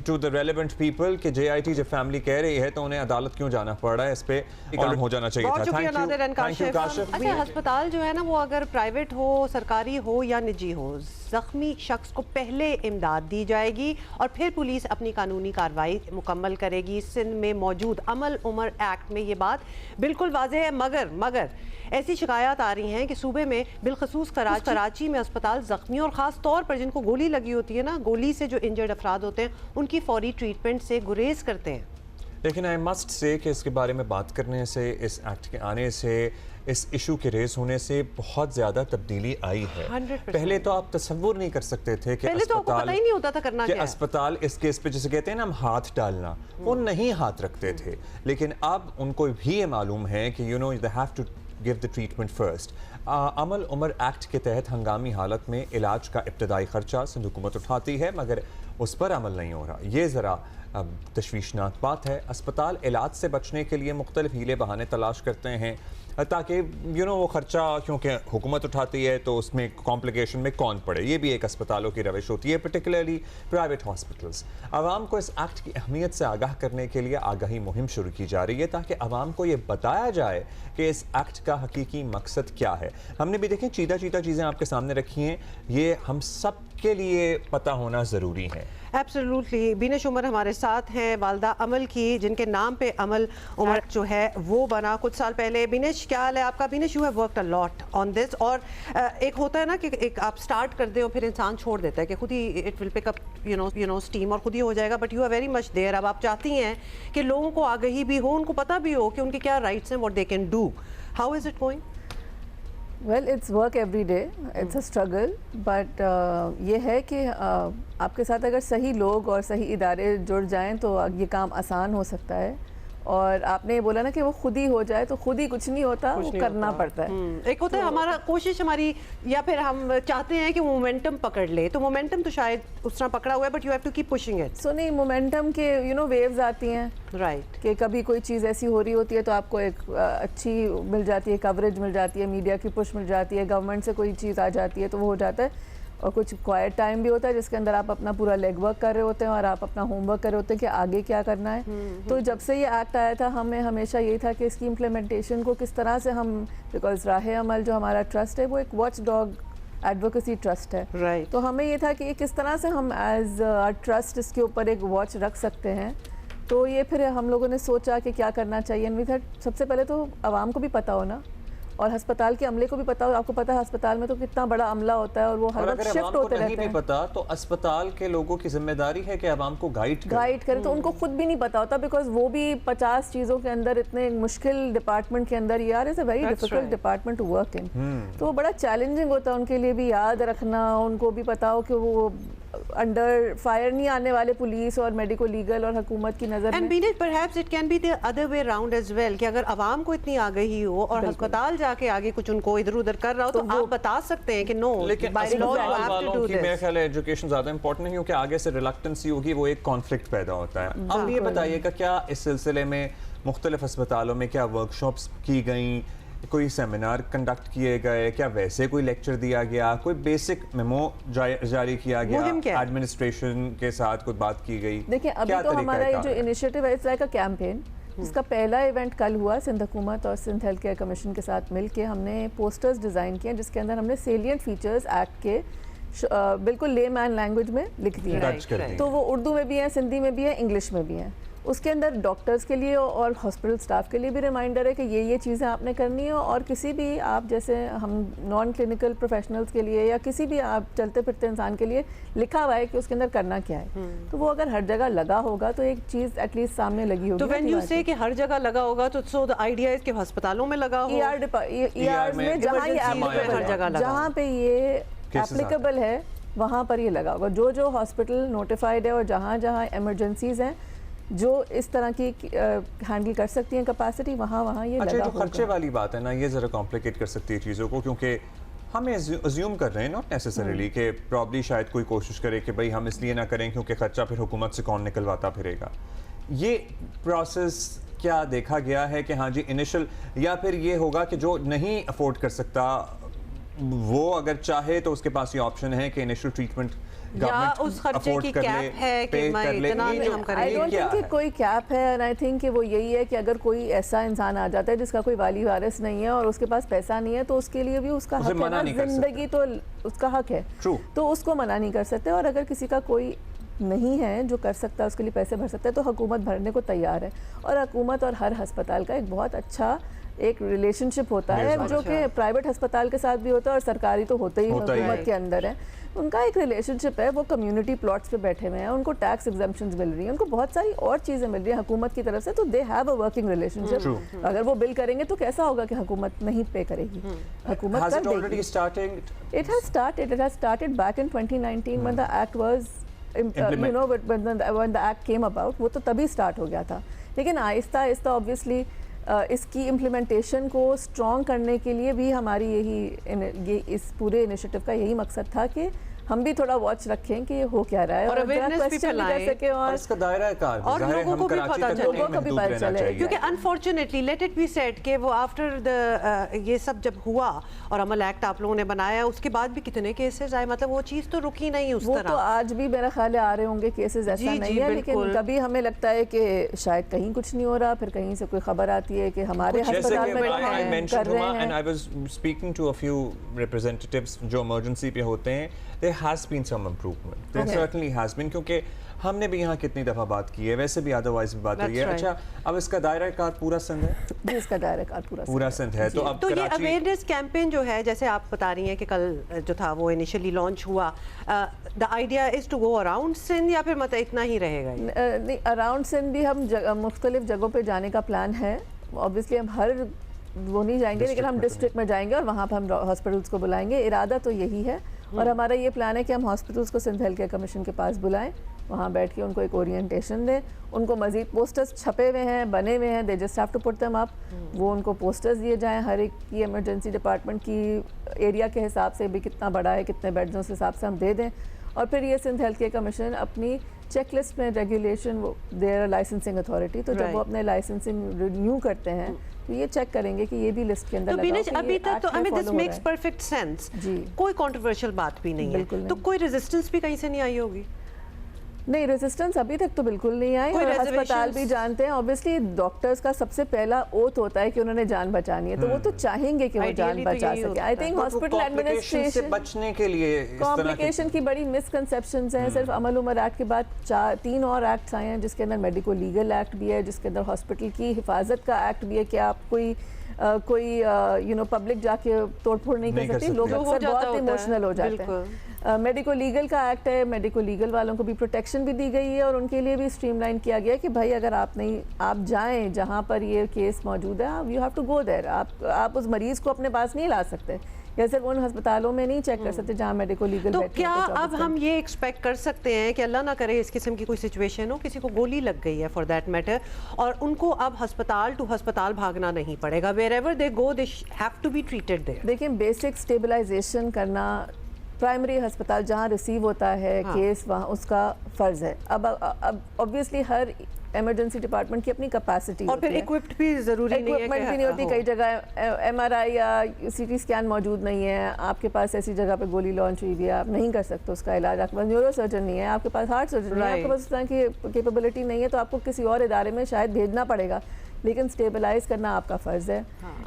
to the relevant people कि जेआईटी जब फैमिली कह रही है तो उन्हें अदालत क्यों जाना पड़ रहा है, इस पे काम हो जाना चाहिए था। Thank you Kashif. अच्छा, अस्पताल जो है ना वो अगर प्राइवेट हो, सरकारी हो या निजी हो, जख्मी शख्स को पहले इमदाद दी जाएगी और फिर पुलिस अपनी कानूनी कार्रवाई मुकम्मल करेगी। सिंध में मौजूद अमल उमर एक्ट में ये बात बिल्कुल वाज़ेह है, मगर ऐसी शिकायत आ रही हैं कि सूबे में बिलखसूस कराची में अस्पताल जख्मियों और ख़ास तौर पर जिनको गोली लगी होती है ना, गोली से जो इंजर्ड अफराद होते हैं उनकी फौरी ट्रीटमेंट से गुरेज करते हैं। लेकिन आई मस्ट से कि इसके बारे में बात करने से, इस एक्ट के आने से, इस इशू के रेस होने से बहुत ज़्यादा तब्दीली आई है। 100%। पहले तो आप तसव्वुर नहीं कर सकते थे कि पहले तो आपको पता ही नहीं होता था करना क्या है। अस्पताल इस केस पे जिसे कहते हैं ना हम हाथ डालना, वो नहीं हाथ रखते थे, लेकिन अब उनको भी ये मालूम है कि you know they have to give the treatment first. Amal Umar act के तहत हंगामी हालत में इलाज का इब्तदाई खर्चा सिंध हुकूमत उठाती है, मगर उस पर अमल नहीं हो रहा। ये ज़रा अब तशवीशनाक बात है, अस्पताल इलाज से बचने के लिए मुख्तलिफ हीले बहाने तलाश करते हैं ताकि वो ख़र्चा क्योंकि हुकूमत उठाती है तो उसमें कॉम्प्लिकेशन में कौन पड़े। ये भी एक अस्पतालों की रविश होती है, पर्टिकुलरली प्राइवेट हॉस्पिटल्स। आवाम को इस एक्ट की अहमियत से आगाह करने के लिए आगाही मुहिम शुरू की जा रही है ताकि आवाम को ये बताया जाए कि इस एक्ट का हकीकी मकसद क्या है। हमने भी देखें चीता चीज़ें आपके सामने रखी हैं, ये हम सब के लिए पता होना ज़रूरी है। एब्सोल्युटली। बिनेश उमर हमारे साथ हैं, वालदा अमल की, जिनके नाम पे अमल उमर जो है वो बना कुछ साल पहले। बिनेश, क्या हाल है आपका? Binesh, you have worked a lot on this. और एक होता है ना कि एक आप स्टार्ट कर दे और फिर इंसान छोड़ देता है कि खुद ही it will pick up you know steam और खुद ही हो जाएगा, but you are very much there. अब आप चाहती हैं कि लोगों को आगाही भी हो, उनको पता भी हो कि उनके क्या राइट्स हैं, what they can do. How is it going? Well, it's work every day. It's a struggle, but ये है कि आपके साथ अगर सही लोग और सही इदारे जुड़ जाएं तो ये काम आसान हो सकता है। और आपने ये बोला ना कि वो खुद ही हो जाए, तो खुद ही कुछ नहीं होता, वो करना पड़ता है। एक होता है हमारा कोशिश हमारी, या फिर हम चाहते हैं कि मोमेंटम पकड़ ले, तो मोमेंटम तो शायद उस तरह पकड़ा हुआ है, but you have to keep pushing it. So नहीं, मोमेंटम के वेव्स आती हैं, राइट, कि कभी कोई चीज़ ऐसी हो रही होती है तो आपको एक अच्छी मिल जाती है, कवरेज मिल जाती है, मीडिया की पुश मिल जाती है, गवर्नमेंट से कोई चीज़ आ जाती है तो वो हो जाता है। और कुछ क्वाइट टाइम भी होता है जिसके अंदर आप अपना पूरा लेग वर्क कर रहे होते हैं और आप अपना होमवर्क कर रहे होते हैं कि आगे क्या करना है। तो जब से ये एक्ट आया था, हमें हमेशा यही था कि इसकी इम्प्लीमेंटेशन को किस तरह से हम, बिकॉज राहे अमल जो हमारा ट्रस्ट है वो एक वॉच डॉग एडवोकेसी ट्रस्ट है, राइट। तो हमें ये था कि किस तरह से हम एज ट्रस्ट इसके ऊपर एक वॉच रख सकते हैं। तो ये फिर हम लोगों ने सोचा कि क्या करना चाहिए। सबसे पहले तो आवाम को भी पता हो ना, और अस्पताल के अमले को भी पता हो। आपको पता है अस्पताल में तो कितना बड़ा अमला होता है और वो हर वक्त शिफ्ट होते रहते हैं। नहीं पता तो अस्पताल के लोगों की जिम्मेदारी है कि आवाम को गाइड करें। तो उनको खुद भी नहीं पता होता, बिकॉज वो भी 50 चीज़ों के अंदर, इतने मुश्किल डिपार्टमेंट के अंदर, यार is a very difficult department to work in. तो वो बड़ा चैलेंजिंग होता है उनके लिए भी याद रखना, उनको भी पता हो कि वो अंडर फायर नहीं आने वाले पुलिस और मेडिको लीगल और हुकूमत की नज़र में। एंड बीनेश, perhaps it can be the other way round as well, कि अगर आवाम को इतनी आगाही हो और अस्पताल जाके आगे कुछ उनको इधर उधर कर रहा हो तो आप बता सकते हैं कि नो, लेकिन by law you have to do this. मेरा ख्याल है एजुकेशन ज़्यादा इंपॉर्टेंट नहीं, क्योंकि आगे से रिलक्टेंसी होगी, वो एक कॉन्फ्लिक्ट पैदा होता है। अब ये बताइएगा, क्या इस सिलसिले में मुख्तलिफ अस्पतालों में क्या वर्कशॉप्स की गई, कोई सेमिनार कंडक्ट किए गए, क्या वैसे कोई लेक्चर दिया गया, कोई बेसिक मेमो जारी किया गया, एडमिनिस्ट्रेशन के साथ कुछ बात की गई? देखिए, अभी तो हमारा ये जो इनिशिएटिव है, इट्स लाइक अ कैंपेन, जिसका पहला इवेंट कल हुआ सिंध हुकूमत और सिंध हेल्थ केयर कमीशन के साथ मिलके हमने पोस्टर्स डिज़ाइन किए, जिसके अंदर हमने सेलिएंट फीचर्स एक्ट के बिल्कुल ले मैन लैंग्वेज में लिख दिए। तो वो उर्दू में भी हैं, सिंधी में भी है, इंग्लिश में भी हैं। उसके अंदर डॉक्टर्स के लिए और हॉस्पिटल स्टाफ के लिए भी रिमाइंडर है कि ये चीज़ें आपने करनी है, और किसी भी आप जैसे हम नॉन क्लिनिकल प्रोफेशनल्स के लिए या किसी भी आप चलते फिरते इंसान के लिए लिखा हुआ है कि उसके अंदर करना क्या है। तो वो अगर हर जगह लगा होगा तो एक चीज़ एटलीस्ट सामने लगी होगी। तो व्हेन यू से कि हर जगह लगा होगा, तो सो द आइडिया इज कि अस्पतालों में लगा हो, ER में जहाँ पे ये एप्लीकेबल है वहाँ पर ये लगा होगा। जो हॉस्पिटल नोटिफाइड है और जहाँ जहाँ एमरजेंसीज हैं जो इस तरह की हैंडल कर सकती हैं कैपेसिटी, वहाँ ये लगा होगा। खर्चे वाली बात है ना, ये ज़रा कॉम्प्लिकेट कर सकती है चीज़ों को, क्योंकि हमें अज्यूम कर रहे हैं नॉट नेसेसरीली कि प्रॉब्ली शायद कोई कोशिश करे कि भाई हम इसलिए ना करें क्योंकि खर्चा फिर हुकूमत से कौन निकलवाता फिरेगा। ये प्रोसेस क्या देखा गया है कि हाँ जी इनिशियल, या फिर ये होगा कि जो नहीं अफोर्ड कर सकता वो अगर चाहे तो उसके पास ये ऑप्शन है कि इनिशियल ट्रीटमेंट या उस खर्चे की कैप है कि मैं इतना में हम करेंगे? आई डोंट थिंक कि कोई कैप है, एंड आई थिंक कि वो यही है कि अगर कोई ऐसा इंसान आ जाता है जिसका कोई वाली वारिस नहीं है और उसके पास पैसा नहीं है, तो उसके लिए भी उसका हक है ना, जिंदगी तो उसका हक है, तो उसको मना नहीं कर सकते। और अगर किसी का कोई नहीं है जो कर सकता है, उसके लिए पैसे भर सकता है, तो हुकूमत भरने को तैयार है। और हुकूमत और हर अस्पताल का एक बहुत अच्छा एक रिलेशनशिप होता है, जो कि प्राइवेट अस्पताल के साथ भी होता है और सरकारी तो होते ही हुकूमत के अंदर है। उनका एक रिलेशनशिप है, वो कम्युनिटी प्लॉट्स पे बैठे हुए हैं, उनको टैक्स एग्जम्पशंस मिल रही हैं, उनको बहुत सारी और चीज़ें मिल रही हैं हुकूमत की तरफ से, तो they have a working relationship. अगर वो बिल करेंगे तो कैसा होगा कि हुकूमत नहीं पे करेगी, हुकूमत कर देगी। It has started back in 2019 when the act was you know when the act came about, वो तो तभी स्टार्ट हो गया था। लेकिन आहिस्ता आहिस्ता ऑब्वियसली इसकी इम्प्लीमेंटेशन को स्ट्रॉन्ग करने के लिए भी हमारी ये इस पूरे इनिशिएटिव का यही मकसद था कि हम भी थोड़ा वॉच रखें कि ये हो क्या रहा है और अवेयरनेस भी फैलाएं कर सके और इसका दायरा कार और लोगों को भी पता चले, लोगों को भी पता चले, क्योंकि unfortunately let it be said कि वो आफ्टर द ये सब जब हुआ और अमल एक्ट आप लोगों ने बनाया उसके बाद भी कितने केसेस आए, मतलब वो चीज़ तो रुकी नहीं उस तरह। तो आज भी मेरा ख्याल है आ रहे होंगे केसेस, ऐसा नहीं है, लेकिन कभी हमें लगता है कि शायद कहीं कुछ नहीं हो रहा, फिर कहीं से कोई खबर आती है कि हमारे अस्पताल में कर रहे हैं। And I was speaking to a few representatives जो इमरजेंसी पे होते हैं, there has been some improvement, there certainly has been, क्योंकि हमने भी यहाँ कितनी दफ़ा बात की है, वैसे भी अदरवाइज भी बात हुई है। अच्छा, अब इसका दायरा कार पूरा सिंध है? जी, इसका दायरा कार पूरा सिंध है। तो अब तो ये अवेयरनेस कैंपेन जो है, जैसे आप बता रही हैं कि कल जो था वो इनिशियली लॉन्च हुआ, the idea is to go around Sindh या फिर मतलब इतना ही रहेगा? नहीं, अराउंड सिंध भी हम मुख्तलिफ जगहों पे जाने का प्लान है। ऑब्वियसली हम हर वो नहीं जाएंगे, लेकिन हम डिस्ट्रिक्ट में जाएंगे और वहाँ पर हम हॉस्पिटल्स को बुलाएंगे। इरादा तो यही है और हमारा ये प्लान है कि हम हॉस्पिटल्स को सिंध हेल्थ केयर कमीशन के पास बुलाएं, वहाँ बैठ के उनको एक ओरिएंटेशन दें, उनको मजीद पोस्टर्स छपे हुए हैं, बने हुए हैं, they just have to put them up, वो उनको पोस्टर्स दिए जाएं हर एक की इमरजेंसी डिपार्टमेंट की एरिया के हिसाब से भी कितना बड़ा है, कितने बेड्स उस हिसाब से हम दे दें। और फिर ये सिंध हेल्थ केयर कमीशन अपनी चेकलिस्ट में रेगुलेशन, वो देयर लाइसेंसिंग अथॉरिटी, तो जब वो अपने लाइसेंसिंग रिन्यू करते हैं तो ये चेक करेंगे कि ये भी लिस्ट के अंदर तो अभी तक तो I mean this makes perfect sense, कोई कंट्रोवर्शियल बात भी नहीं है, तो कोई रेजिस्टेंस भी कहीं से नहीं आई होगी? नहीं, रेजिस्टेंस अभी तक तो बिल्कुल नहीं आई और अस्पताल भी जानते हैं। ऑब्वियसली डॉक्टर्स का सबसे पहला ओथ होता है कि उन्होंने जान बचानी है, तो वो तो चाहेंगे कि वो जान बचा सके। आई थिंक हॉस्पिटल एडमिनिस्ट्रेशन से बचने के लिए कॉम्प्लिकेशन की बड़ी मिसकंसेप्शंस हैं। सिर्फ अमल उमर एक्ट के बाद 3 और एक्ट्स आए हैं, जिसके अंदर मेडिको लीगल एक्ट भी है, जिसके अंदर हॉस्पिटल की हिफाजत का एक्ट भी है कि आप कोई यू नो पब्लिक जाके तोड़फोड़ नहीं कर सकती। लोग अक्सर बहुत इमोशनल हो जाते हैं। मेडिको लीगल का एक्ट है, मेडिको लीगल वालों को भी प्रोटेक्शन भी दी गई है और उनके लिए भी स्ट्रीमलाइन किया गया है कि भाई अगर आप जाएं जहां पर ये केस मौजूद है, you have to go there. आप उस मरीज़ को अपने पास नहीं ला सकते या सिर्फ उन अस्पतालों में नहीं चेक कर सकते जहां मेडिको लीगल। तो क्या अब हम ये एक्सपेक्ट कर सकते हैं कि अल्लाह ना करे इस किस्म की कोई सिचुएशन हो, किसी को गोली लग गई है फॉर दैट मैटर, और उनको अब अस्पताल टू अस्पताल भागना नहीं पड़ेगा, wherever they go they have to be treated there? देखिए, बेसिक स्टेबलाइजेशन करना प्राइमरी अस्पताल जहाँ रिसीव होता है केस, वहाँ उसका फ़र्ज़ है। अब ऑब्वियसली हर इमरजेंसी डिपार्टमेंट की अपनी कैपेसिटी और फिर इक्विप्ड भी ज़रूरी नहीं है, इक्विपमेंट भी नहीं होती। कई जगह MRI या CT स्कैन मौजूद नहीं है, आपके पास ऐसी जगह पे गोली लॉन्च हुई भी है, आप नहीं कर सकते उसका इलाज, आपके पास न्यूरो सर्जन नहीं है, आपके पास हार्ट सर्जन नहीं है, आपके पास उस तरह की कैपेबिलिटी नहीं है, तो आपको किसी और इदारे में शायद भेजना पड़ेगा। लेकिन स्टेबलाइज करना आपका फ़र्ज़ है,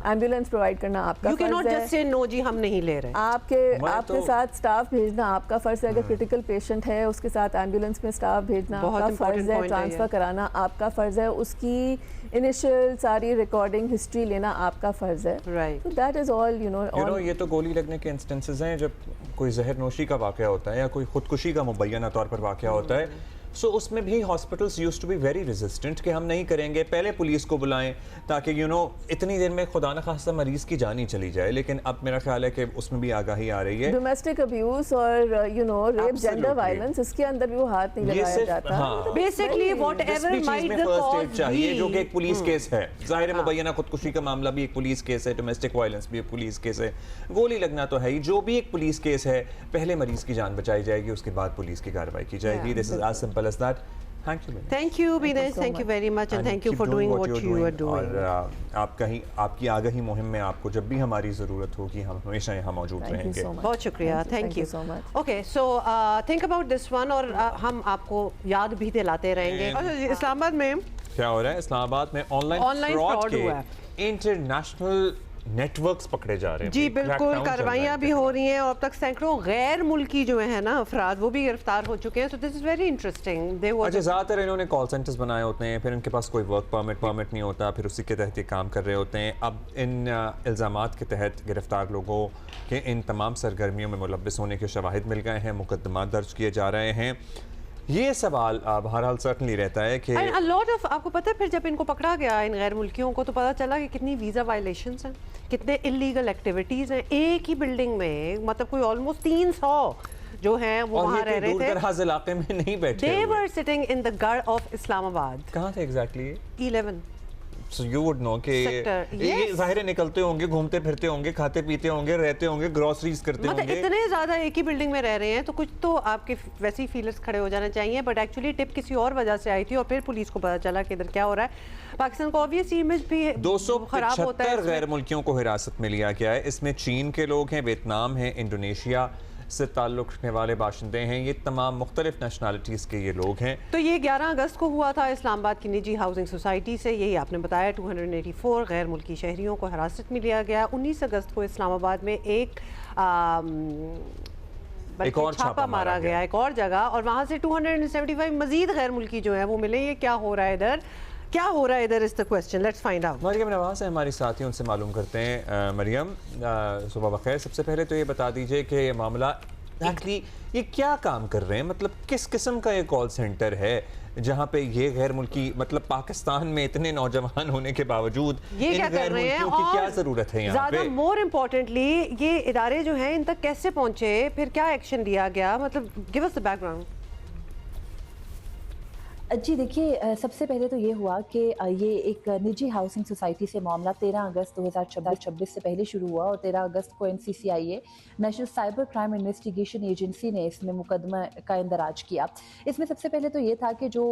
एम्बुलेंस प्रोवाइड करना आपका फ़र्ज़ है। You cannot just say no जी हम नहीं ले रहे। आपके साथ स्टाफ भेजना आपका फ़र्ज़ है। अगर क्रिटिकल पेशेंट है उसके साथ एम्बुलेंस में स्टाफ भेजना आपका फ़र्ज़ है, ट्रांसफ़र कराना आपका फ़र्ज़ है, उसकी इनिशियल सारी रिकॉर्डिंग हिस्ट्री लेना आपका फ़र्ज़ है। Right, that is all you know. ये तो गोली लगने के इंस्टेंसेस हैं जब कोई जहर नोशी का वाक़या होता है या कोई खुदकुशी का मुबैना तौर पर वाक़या होता है, सो उसमें भी hospitals used to be very resistant कि हम नहीं करेंगे, पहले पुलिस को बुलाएं ताकि यू नो इतनी देर में खुदा न खास्ता मरीज़ की जान ही चली जाए। लेकिन अब मेरा ख्याल है कि उसमें भी आगाही आ रही है। डोमेस्टिक अब्यूज़ और you know rape, gender violence, इसके अंदर भी वो हाथ नहीं लगाया जाता। Basically whatever might the cause चाहिए, जो कि एक पुलिस केस है। ज़ाहिर मुबैना खुदकुशी का मामला भी एक पुलिस केस है, डोमेस्टिक वायलेंस भी एक पुलिस केस है, गोली लगना तो है ही। जो भी एक पुलिस केस है, पहले मरीज़ की जान बचाई जाएगी, उसके बाद पुलिस की कार्रवाई की जाएगी। This is as simple as that. Thank you, Binesh. Thank you very much, and thank you for doing what you are doing. और आपकी आगाही मुहिम में आपको जब भी हमारी ज़रूरत होगी हम हमेशा यहाँ मौजूद रहेंगे। बहुत शुक्रिया, thank you so much. Okay, so think about this one, और हम आपको याद भी दिलाते रहेंगे। इस्लामाबाद में क्या हो रहा है? इस्लामाबाद में ऑनलाइन फ्रॉड के इंटरनेशनल नेटवर्क्स पकड़े जा रहे हैं। जी बिल्कुल, कार्रवाइयाँ भी हो रही हैं और अब तक सैकड़ों गैर मुल्की जो है ना अफराद वो भी गिरफ्तार हो चुके हैं। So this is very interesting. अच्छा, ज़्यादातर इन्होंने कॉल सेंटर्स बनाए होते हैं, फिर इनके पास कोई वर्क परमिट नहीं होता, फिर उसी के तहत ये काम कर रहे होते हैं। अब इन इल्ज़ामात के तहत गिरफ्तार लोगों के इन तमाम सरगर्मियों में मुलव्वस होने के शवाहिद मिल गए हैं, मुकदमा दर्ज किए जा रहे हैं। ये सवाल बहरहाल सर्टनली रहता है कि आपको पता है फिर जब इनको पकड़ा गया इन गैर मुल्कियों को, तो पता चला कि कितनी वीज़ा वायलेशंस हैं, कितने इलीगल एक्टिविटीज़ हैं एक ही बिल्डिंग में। मतलब कोई ऑलमोस्ट 300 जो हैं वो वहाँ रह रहे थे, इलाके में नहीं बैठे। They were sitting in the गढ़ ऑफ इस्लामाबाद। कहाँ थे exactly? 11 So you would know कि ये ज़ाहिर है निकलते होंगे, घूमते फिरते होंगे, खाते पीते होंगे, रहते होंगे, ग्रोसरीज करते होंगे। मतलब इतने ज़्यादा एक ही बिल्डिंग में रह रहे हैं तो कुछ तो आपके वैसे ही फीलर्स खड़े हो जाने चाहिए, बट एक्चुअली टिप किसी और वजह से आई थी और फिर पुलिस को पता चला कि इधर क्या हो रहा है। पाकिस्तान को ऑब्वियस इमेज भी खराब होता है। 275 गैर मुल्कियों को हिरासत में लिया गया है। इसमें चीन के लोग हैं, वियतनाम हैं, इंडोनेशिया से ताल्लुक़ रखने वाले बाशिंदे हैं। ये तमाम मुख्तलिफ नेशनलिटीज़ के ये लोग हैं। तो ये 11 अगस्त को हुआ था इस्लामाबाद की निजी हाउसिंग सोसाइटी से, यही आपने बताया। 284 गैर मुल्की शहरियों को हिरासत में लिया गया। 19 अगस्त को इस्लामाबाद में एक और छापा मारा गया एक और जगह, और वहाँ से 275 मजीद गैर मुल्की जो है वो मिले। ये क्या हो रहा है इधर, क्या हो रहा है इधर, is the question. Let's find out. Maryam Nawaz है हमारी साथी, उनसे मालूम करते हैं। मरियम, सुबह बखैर। सबसे पहले तो ये बता दीजिए कि ये मामला एक्चुअली ये क्या काम कर रहे हैं, मतलब किस किस्म का ये कॉल सेंटर है जहाँ पे ये गैर मुल्की, मतलब पाकिस्तान में इतने नौजवान होने के बावजूद ये क्या कर रहे हैं की क्या जरूरत है यहाँ पे? मोर इम्पोर्टेंटली ये इदारे जो हैं इन तक कैसे पहुँचे, फिर क्या एक्शन लिया गया, मतलब गिव अस द बैकग्राउंड। जी देखिए, सबसे पहले तो ये हुआ कि ये एक निजी हाउसिंग सोसाइटी से मामला 13 अगस्त 2026 से पहले शुरू हुआ और 13 अगस्त को NCCIA national cyber crime investigation agency ने इसमें मुकदमा का इंदराज किया। इसमें सबसे पहले तो ये था कि जो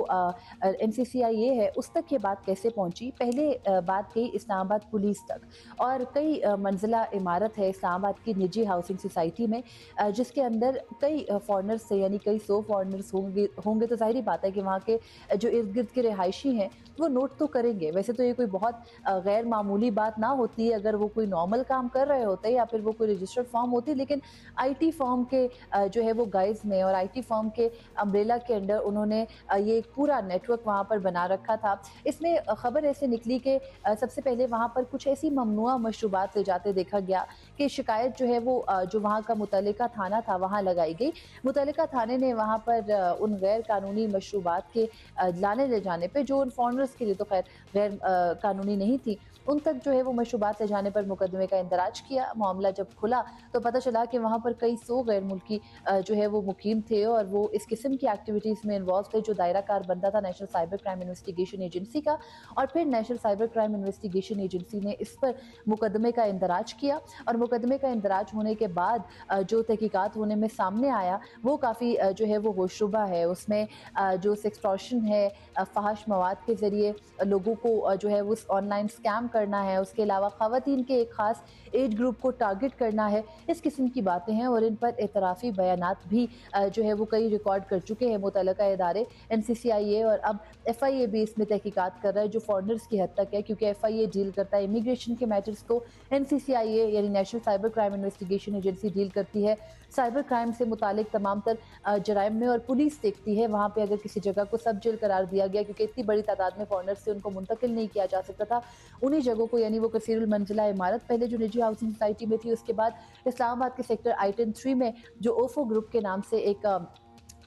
NCCIA है उस तक ये बात कैसे पहुंची। पहले बात गई इस्लामाबाद पुलिस तक और कई मंजिला इमारत है इस्लामाबाद की निजी हाउसिंग सोसाइटी में, जिसके अंदर कई फॉरनर्स थे, यानी कई 100 फॉरनर्स होंगे। तो जाहिर बात है कि वहाँ के जो इर्द गिर्द के रिहायशी हैं वो नोट तो करेंगे। वैसे तो ये कोई बहुत गैर मामूली बात ना होती है अगर वो कोई नॉर्मल काम कर रहे होते या फिर वो कोई रजिस्टर्ड फॉर्म होती, लेकिन IT फॉर्म के जो है वो गाइज में और IT फॉर्म के अम्ब्रेला के अंडर उन्होंने ये एक पूरा नेटवर्क वहाँ पर बना रखा था। इसमें खबर ऐसे निकली कि सबसे पहले वहाँ पर कुछ ऐसी ममनुआ मशरूबात ले जाते देखा गया कि शिकायत जो है वो जो वहाँ का मुतल्लिका थाना था वहाँ लगाई गई। मुतल्लिका थाने ने वहाँ पर उन गैर कानूनी मशरूबात के लाने ले जाने पे, जो उन फॉरनर्स के लिए तो खैर गैर कानूनी नहीं थी, उन तक जो है वो मशरूबात ले जाने पर मुकदमे का इंदराज किया। मामला जब खुला तो पता चला कि वहाँ पर कई 100 गैर मुल्की जो है वो मुकीम थे और वो इस किस्म की एक्टिविटीज़ में इन्वॉल्व थे। जो दायरा कार बनता था national cyber crime investigation agency का, और फिर national cyber crime investigation agency ने इस पर मुकदमे का इंदराज किया। और मुकदमे का इंदराज होने के बाद जो तहकीकात होने में सामने आया वो काफ़ी जो है वो होशरुबा है। उसमें जो सेक्सटॉर्शन है, फहाश मवाद के ज़रिए लोगों को जो है वो ऑनलाइन स्कैम करना है, उसके अलावा ख़वातीन के एक ख़ास एज ग्रुप को टारगेट करना है, इस किस्म की बातें हैं। और इन पर एतराफ़ी बयानात भी जो है वो कई रिकॉर्ड कर चुके हैं मुतल्लिका इदारे NCCIA, और अब FIA भी इसमें तहकीकात कर रहा है जो फॉरनर्स की हद तक है, क्योंकि FIA डील करता है इमिग्रेशन के मैटर्स को, NCCIA यानी national cyber crime investigation agency deal करती है साइबर क्राइम से मुतालिक तमाम तर जराइम में, और पुलिस देखती है वहाँ पे अगर किसी जगह को सब जेल करार दिया गया क्योंकि इतनी बड़ी तादाद में फॉरनर्स से उनको मुंतकिल नहीं किया जा सकता था, उन्हीं जगहों को, यानी वो कसीरुल मंजिला इमारत पहले जो निजी हाउसिंग सोसाइटी में थी, उसके बाद इस्लामाबाद के सेक्टर I-10 3 में जो ओफो ग्रुप के नाम से एक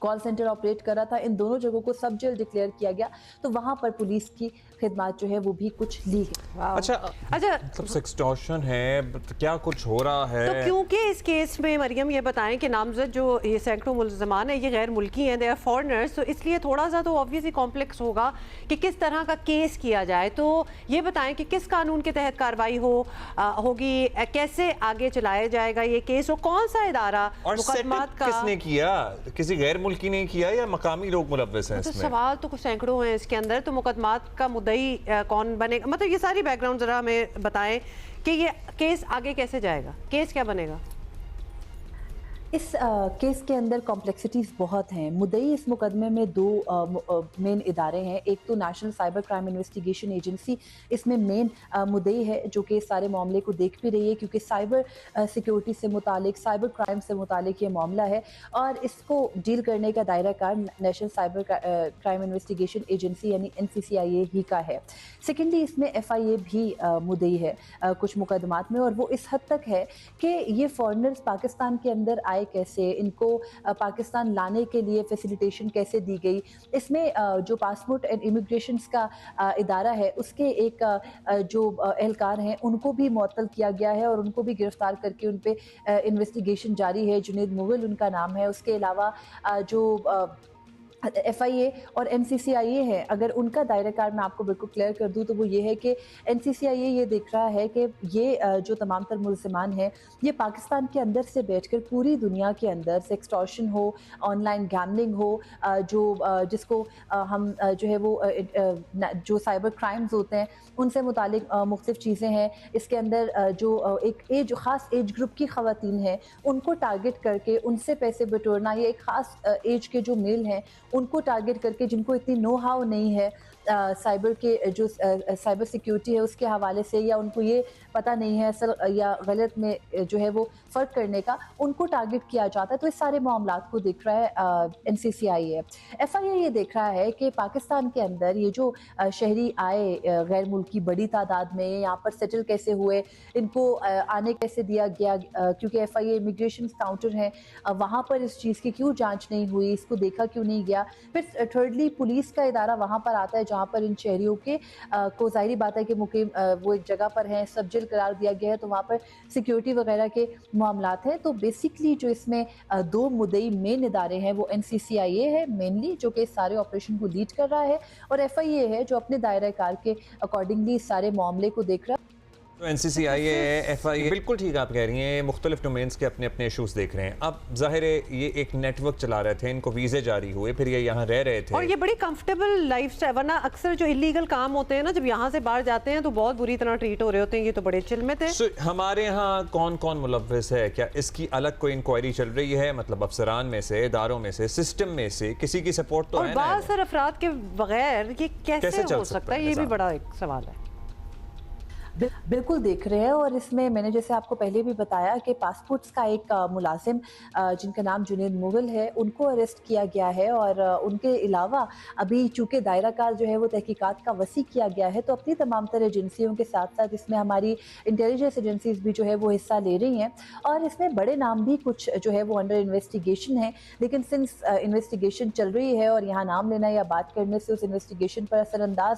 कॉल सेंटर ऑपरेट कर रहा था, इन दोनों जगहों को सब जेल डिक्लेयर किया गया। तो वहाँ पर पुलिस की खिदमत जो है वो भी कुछ ली गई। अच्छा, सब सेक्सटॉर्शन है, क्या कुछ हो रहा है? तो क्योंकि इस केस में मरियम ये बताएं कि नामजद जो ये सैकड़ों मुलजमान है ये गैर मुल्की हैं, दे आर फॉरनर्स, तो इसलिए थोड़ा सा तो ऑब्वियसली कॉम्प्लेक्स होगा कि किस तरह का केस किया जाए। तो ये बताएं कि किस कानून के तहत कार्रवाई होगी, कैसे आगे चलाया जाएगा ये केस, और कौन सा इदारा मुकदमात का किसने किया? किसी गैर मुल्की ने किया या मकामी लोग मुलव्वस हैं तो इसमें? सवाल तो कुछ सैकड़ों हैं इसके अंदर। तो मुकदमात का मुद्दई कौन बनेगा, मतलब ये सारी बैकग्राउंड जरा हमें बताएं कि ये केस आगे कैसे जाएगा, केस क्या बनेगा? इस केस के अंदर कॉम्प्लेक्सिटीज़ बहुत हैं। मुद्दई इस मुकदमे में दो मेन इदारे हैं। एक तो national cyber crime investigation agency इसमें मेन मुद्दई है जो कि सारे मामले को देख भी रही है, क्योंकि साइबर सिक्योरिटी से मुतालिक, साइबर क्राइम से मुतालिक ये मामला है और इसको डील करने का दायरा car national cyber crime investigation agency यानी NCCIA ही का है। सेकेंडली इसमें FIA भी मुद्दई है कुछ मुकदमात में, और वो इस हद तक है कि ये फॉरनर्स पाकिस्तान के अंदर आए कैसे, इनको पाकिस्तान लाने के लिए फैसिलिटेशन कैसे दी गई। इसमें जो पासपोर्ट एंड इमिग्रेशन का इदारा है उसके एक जो एहलकार हैं उनको भी मुअत्तल किया गया है और उनको भी गिरफ्तार करके उन पे इन्वेस्टिगेशन जारी है। जुनैद मुगल उनका नाम है। उसके अलावा जो FIA और NCCIA है, अगर उनका दायरा कार मैं आपको बिल्कुल क्लियर कर दूं तो वो ये है कि NCCIA ये देख रहा है कि ये जो तमाम तर मुलज़िमान हैं ये पाकिस्तान के अंदर से बैठकर पूरी दुनिया के अंदर से एक्सटॉर्शन हो, ऑनलाइन गैमलिंग हो, जिसको हम जो है वो जो साइबर क्राइम्स होते हैं उनसे मुतालिक मुख्तलिफ चीज़ें हैं। इसके अंदर जो एक ख़ास एज ग्रुप की ख़वातीन हैं उनको टारगेट करके उनसे पैसे बटोरना, या एक ख़ास एज के जो मेल हैं उनको टारगेट करके जिनको इतनी नो हाउ नहीं है साइबर के जो साइबर सिक्योरिटी है उसके हवाले से, या उनको ये पता नहीं है असल या गलत में जो है वो फ़र्क करने का, उनको टारगेट किया जाता है। तो इस सारे मामलात को देख रहा है NCCIA। FIA ये देख रहा है कि पाकिस्तान के अंदर ये जो शहरी आए गैर मुल्की बड़ी तादाद में, यहाँ पर सेटल कैसे हुए, इनको आने कैसे दिया गया, क्योंकि FIA इमिग्रेशन काउंटर है, वहाँ पर इस चीज़ की क्यों जाँच नहीं हुई, इसको देखा क्यों नहीं गया। फिर थर्डली पुलिस का इदारा वहाँ पर आता है जहाँ पर इन शहरियों के को ज़ाहिरी बात है कि मुकीम वो एक जगह पर हैं, सब जेल करार दिया गया है, तो वहाँ पर सिक्योरिटी वगैरह के मामलात हैं। तो बेसिकली जो इसमें दो मुद्दई मेन इदारे हैं वो NCCIA है मेनली, जो कि इस सारे ऑपरेशन को लीड कर रहा है, और FIA है जो अपने दायरा कार के अकॉर्डिंगली इस सारे मामले को देख रहा है। तो NCCIA, FIA बिल्कुल ठीक आप कह रही हैं, मुख्तलिफ डोमेन्स के अपने अपने इशूज़ देख रहे हैं। अब ज़ाहिर है ये एक नेटवर्क चला रहे थे, इनको वीज़े जारी हुए, फिर ये यहाँ रह रहे थे और ये बड़ी कंफर्टेबल लाइफ स्टाइल, वरना अक्सर जो इलीगल काम होते हैं ना, जब यहाँ से बाहर जाते हैं तो बहुत बुरी तरह ट्रीट हो रहे होते हैं। ये तो बड़े चिल में थे। हमारे यहाँ कौन कौन मुलव्वस है, क्या इसकी अलग कोई इंक्वायरी चल रही है? मतलब अफसरान में से, इदारों में से, सिस्टम में से किसी की सपोर्ट तो है ना? और बासर अफराद के बगैर ये कैसे हो सकता है, ये भी बड़ा एक सवाल है। बिल्कुल देख रहे हैं, और इसमें मैंने जैसे आपको पहले भी बताया कि पासपोर्ट्स का एक मुलाजिम जिनका नाम जुनैद मुगल है उनको अरेस्ट किया गया है, और उनके अलावा अभी चूँकि दायरा कार जो है वो तहकीकात का वसी किया गया है, तो अपनी तमाम तरह एजेंसियों के साथ साथ इसमें हमारी इंटेलिजेंस एजेंसीज भी जो है वो हिस्सा ले रही हैं, और इसमें बड़े नाम भी कुछ जो है वो अंडर इन्वेस्टिगेशन है। लेकिन सिंस इन्वेस्टिगेशन चल रही है और यहाँ नाम लेना या बात करने से उस इन्वेस्टिगेशन पर असरअंदाज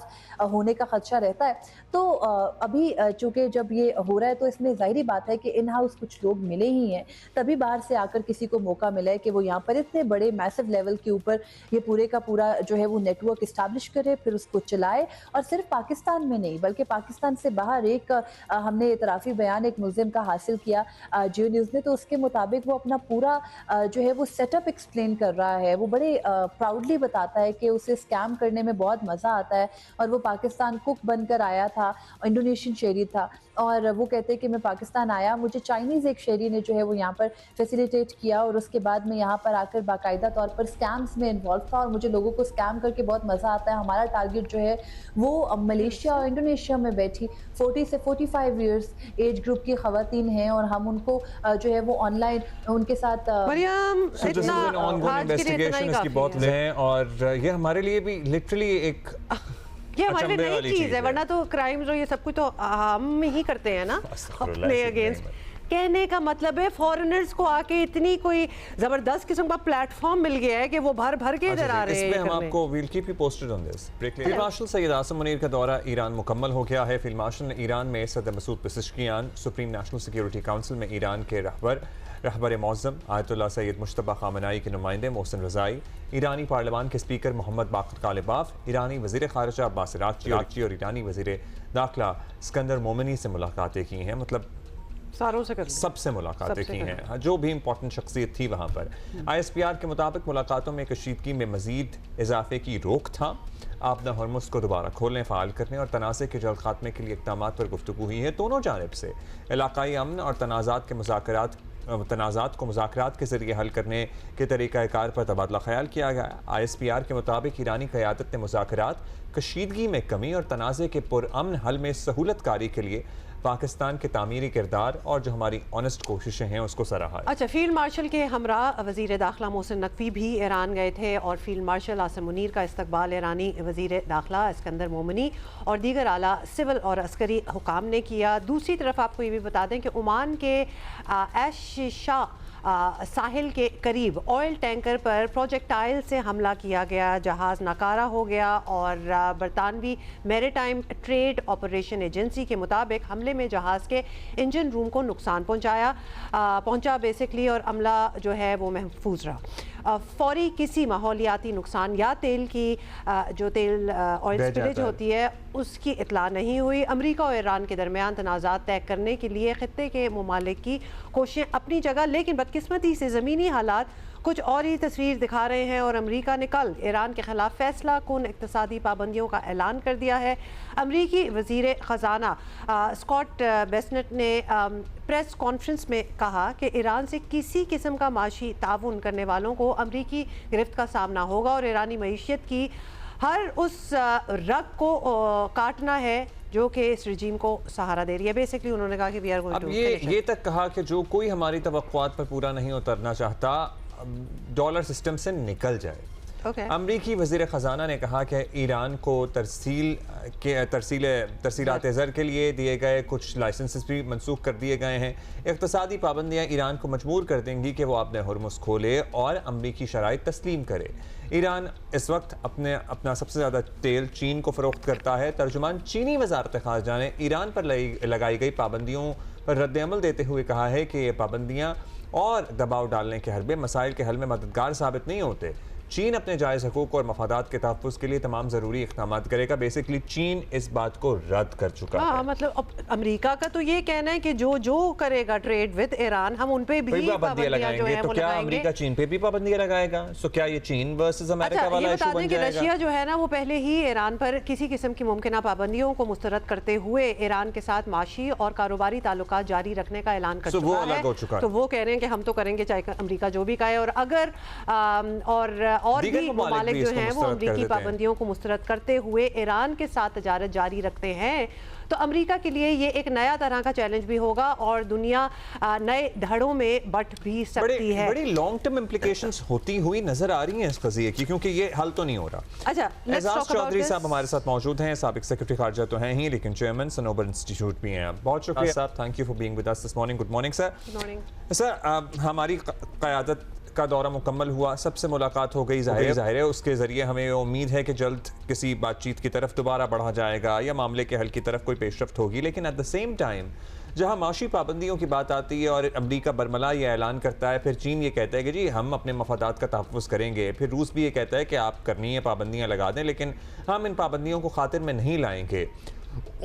होने का खदशा रहता है, तो अभी चूँकि जब ये हो रहा है तो इसमें ज़ाहिरी बात है कि इन हाउस कुछ लोग मिले ही हैं, तभी बाहर से आकर किसी को मौका मिला है कि वो यहाँ पर इतने बड़े मैसिव लेवल के ऊपर ये पूरे का पूरा जो है वो नेटवर्क इस्टेब्लिश करे, फिर उसको चलाए, और सिर्फ पाकिस्तान में नहीं बल्कि पाकिस्तान से बाहर एक हमने इतराफ़ी बयान एक मुल्ज़िम का हासिल किया जियो न्यूज़ ने, तो उसके मुताबिक वो अपना पूरा जो है वो सेटअप एक्सप्लेन कर रहा है। वो बड़े प्राउडली बताता है कि उसे स्कैम करने में बहुत मज़ा आता है, और वो पाकिस्तान कुक बनकर आया था, इंडोनेशियन शहरी था, और वो कहते हैं कि मैं पाकिस्तान आया, मुझे चाइनीज़ एक शहरी ने जो है वो यहाँ पर फैसिलिटेट किया, और उसके बाद मैं यहाँ पर आकर बाकायदा तौर पर स्कैम्स में इन्वॉल्व था, और मुझे लोगों को स्कैम करके बहुत मज़ा आता है। हमारा टारगेट जो है वो मलेशिया और इंडोनेशिया में बैठी 40 से 45 ईयर्स एज ग्रुप की ख़वातीन हैं, और हम उनको जो है वो ऑनलाइन उनके साथ और ये हमारे लिए भी लिटरली एक ये हमारे लिए नई चीज़ है, वरना तो क्राइम्स और ये सब कुछ तो हम ही करते हैं ना अपने अगेंस्ट। कहने का मतलब है फॉरेनर्स को आके इतनी कोई जबरदस्त किस्म का प्लेटफॉर्म मिल गया है कि वो भर भर के इधर आ रहे हैं। इसमें हम आपको will keep you posted on this. Field marshal Syed Asim Munir का दौरा ईरान मुकम्मल हो गया है। फील्ड मार्शल ने ईरान में सदर Masoud Pezeshkian, supreme national security council में ईरान के रहबर मौज़म आयतुल्लाह सैयद मुश्तबा ख़ामेनी के नुमाइंदे मोहसिन रज़ाई, ईरानी पार्लियामान के स्पीकर मोहम्मद बाक़र कालिबाफ, ईरानी वज़ीर ख़ारिजा अब्बास अराग़ची और ईरानी वज़ीर दाखिला सिकंदर मोमिनी से मुलाकातें की हैं। मतलब सारों से सबसे मुलाकातें की हैं, जो भी इंपॉर्टेंट शख्सियत थी वहाँ पर। ISPR के मुताबिक मुलाकातों में कशीदगी में मज़ीद इजाफे की रोकथाम, आपदा हॉर्मुज़ को दोबारा खोलने, फ़ाल करने और तनाज़े के जल्द खात्मे के लिए इक़दामात पर गुफ्तगू हुई है। दोनों जानिब से इलाकाई अमन और तनाज़ात को मुज़ाकरात के ज़रिए हल करने के तरीक़ाकार पर तबादला ख्याल किया गया। ISPR के मुताबिक ईरानी क़यादत ने मुज़ाकरात, कशीदगी में कमी और तनाज़े के पुरअमन हल में सहूलत कारी के लिए पाकिस्तान के तामीरी किरदार और जो हमारी ऑनेस्ट कोशिशें हैं उसको सराहा। अच्छा, फील्ड मार्शल के हमरा वज़ीर दाखिला मोहसिन नकवी भी ईरान गए थे, और फील्ड मार्शल आसिम मुनीर का इस्तकबाल ईरानी वज़ीर दाखिला सिकंदर मोमिनी और दीगर आला सिविल और अस्करी हुकाम ने किया। दूसरी तरफ आपको ये भी बता दें कि ओमान के ऐश शाह साहिल के करीब ऑयल टैंकर पर प्रोजेक्टाइल से हमला किया गया, जहाज़ नाकारा हो गया, और बरतानवी मैरीटाइम ट्रेड ऑपरेशन एजेंसी के मुताबिक हमले में जहाज़ के इंजन रूम को नुकसान पहुंचा बेसिकली, और अमला जो है वो महफूज रहा। फौरी किसी माहौलियाती नुकसान या तेल की जो तेल ऑयल स्पिलेज होती है उसकी इतला नहीं हुई। अमेरिका और ईरान के दरमियान तनाज़ात तय करने के लिए खित्ते के ममालिक की कोशिशें अपनी जगह, लेकिन बदकिस्मती से ज़मीनी हालात कुछ और ही तस्वीर दिखा रहे हैं और अमेरिका ने कल ईरान के खिलाफ फैसला कुन इक़्तिसादी पाबंदियों का ऐलान कर दिया है। अमेरिकी वज़ीर ख़जाना स्कॉट बेसेंट ने प्रेस कॉन्फ्रेंस में कहा कि ईरान से किसी किस्म का माशी ताउन करने वालों को अमेरिकी गिरफ्त का सामना होगा और ईरानी मईशत की हर उस रग को काटना है जो कि इस रजीम को सहारा दे रही है। बेसिकली उन्होंने कहा कि वी आर गोइंग टू ये तक कहा कि जो कोई हमारी तवक्कुआत पर पूरा नहीं उतरना चाहता डॉलर सिस्टम से निकल जाए। अमरीकी वज़ीर ख़जाना ने कहा कि ईरान को तरसीलात ज़र के लिए दिए गए कुछ लाइसेंसेस भी मनसूख कर दिए गए हैं। इक़्तिसादी पाबंदियाँ ईरान को मजबूर कर देंगी कि वो अपने हुर्मुज़ खोले और अमरीकी शराइत तस्लीम करे। ईरान इस वक्त अपना सबसे ज़्यादा तेल चीन को फ़रोख्त करता है। तर्जुमान चीनी वज़ारत ख़ारजा ने ईरान पर लगाई गई पाबंदियों पर रद्द-ए-अमल देते हुए कहा है कि ये पाबंदियाँ और दबाव डालने के हरबे मसाइल के हल में मददगार साबित नहीं होते। चीन अपने जायज़ हकूक़ और मफादात के तहफ़्फ़ुज़ के लिए तमाम ज़रूरी इक़दाम करेगा। बेसिकली चीन इस बात को रद्द कर चुका है। मतलब अब अमेरिका का तो ये कहना है कि जो करेगा ट्रेड विद ईरान हम उन पे भी पाबंदियां लगाएंगे। तो क्या अमेरिका चीन पे भी पाबंदियां लगाएगा? सो क्या ये चीन वर्सेस अमेरिका वाला इशू बन जाएगा? रशिया जो है ना वो पहले ही ईरान पर किसी किस्म की मुमकिन पाबंदियों को मुस्तरद करते हुए ईरान के साथ माशी और कारोबारी ताल्लुकात जारी रखने का ऐलान कर चुका है। तो वो कह रहे हैं कि हम तो करेंगे चाहे अमेरिका जो भी कहे, और अगर और भी ममालिक जो हैं वो अमरीकी पाबंदियों को मुस्तरद करते हुए ईरान के साथ तजारत जारी रखते हैं तो अमेरिका के लिए ये एक नया तरह का चैलेंज भी होगा और दुनिया नए धड़ों में बट भी सकती है। बड़ी लॉन्ग टर्म इम्प्लिकेशंस होती हुई नजर आ रही हैं इस कज़िये की, क्योंकि ये हल तो नहीं हो रहा। अच्छा, एजाज चौधरी साहब हमारे साथ मौजूद हैं। साबिक सेक्रेटरी खारजा तो हैं ही, लेकिन चेयरमैन सनोबर इंस्टीट्यूट भी हैं। बहुत शुक्रिया साहब, thank you for being with us this morning. Good morning sir. Good morning sir. हमारी क़यादत का दौरा मुकम्मल हुआ, सबसे मुलाकात हो गई, ज़ाहिर है उसके ज़रिए हमें उम्मीद है कि जल्द किसी बातचीत की तरफ दोबारा बढ़ा जाएगा या मामले के हल की तरफ कोई पेशरफ्त होगी। लेकिन एट द सेम टाइम जहां माशी पाबंदियों की बात आती है और अमरीका बरमला ये ऐलान करता है, फिर चीन ये कहता है कि जी हम अपने मफादात का तहफ़्फ़ुज़ करेंगे, फिर रूस भी ये कहता है कि आप करनी है पाबंदियाँ लगा दें लेकिन हम इन पाबंदियों को खातिर में नहीं लाएंगे।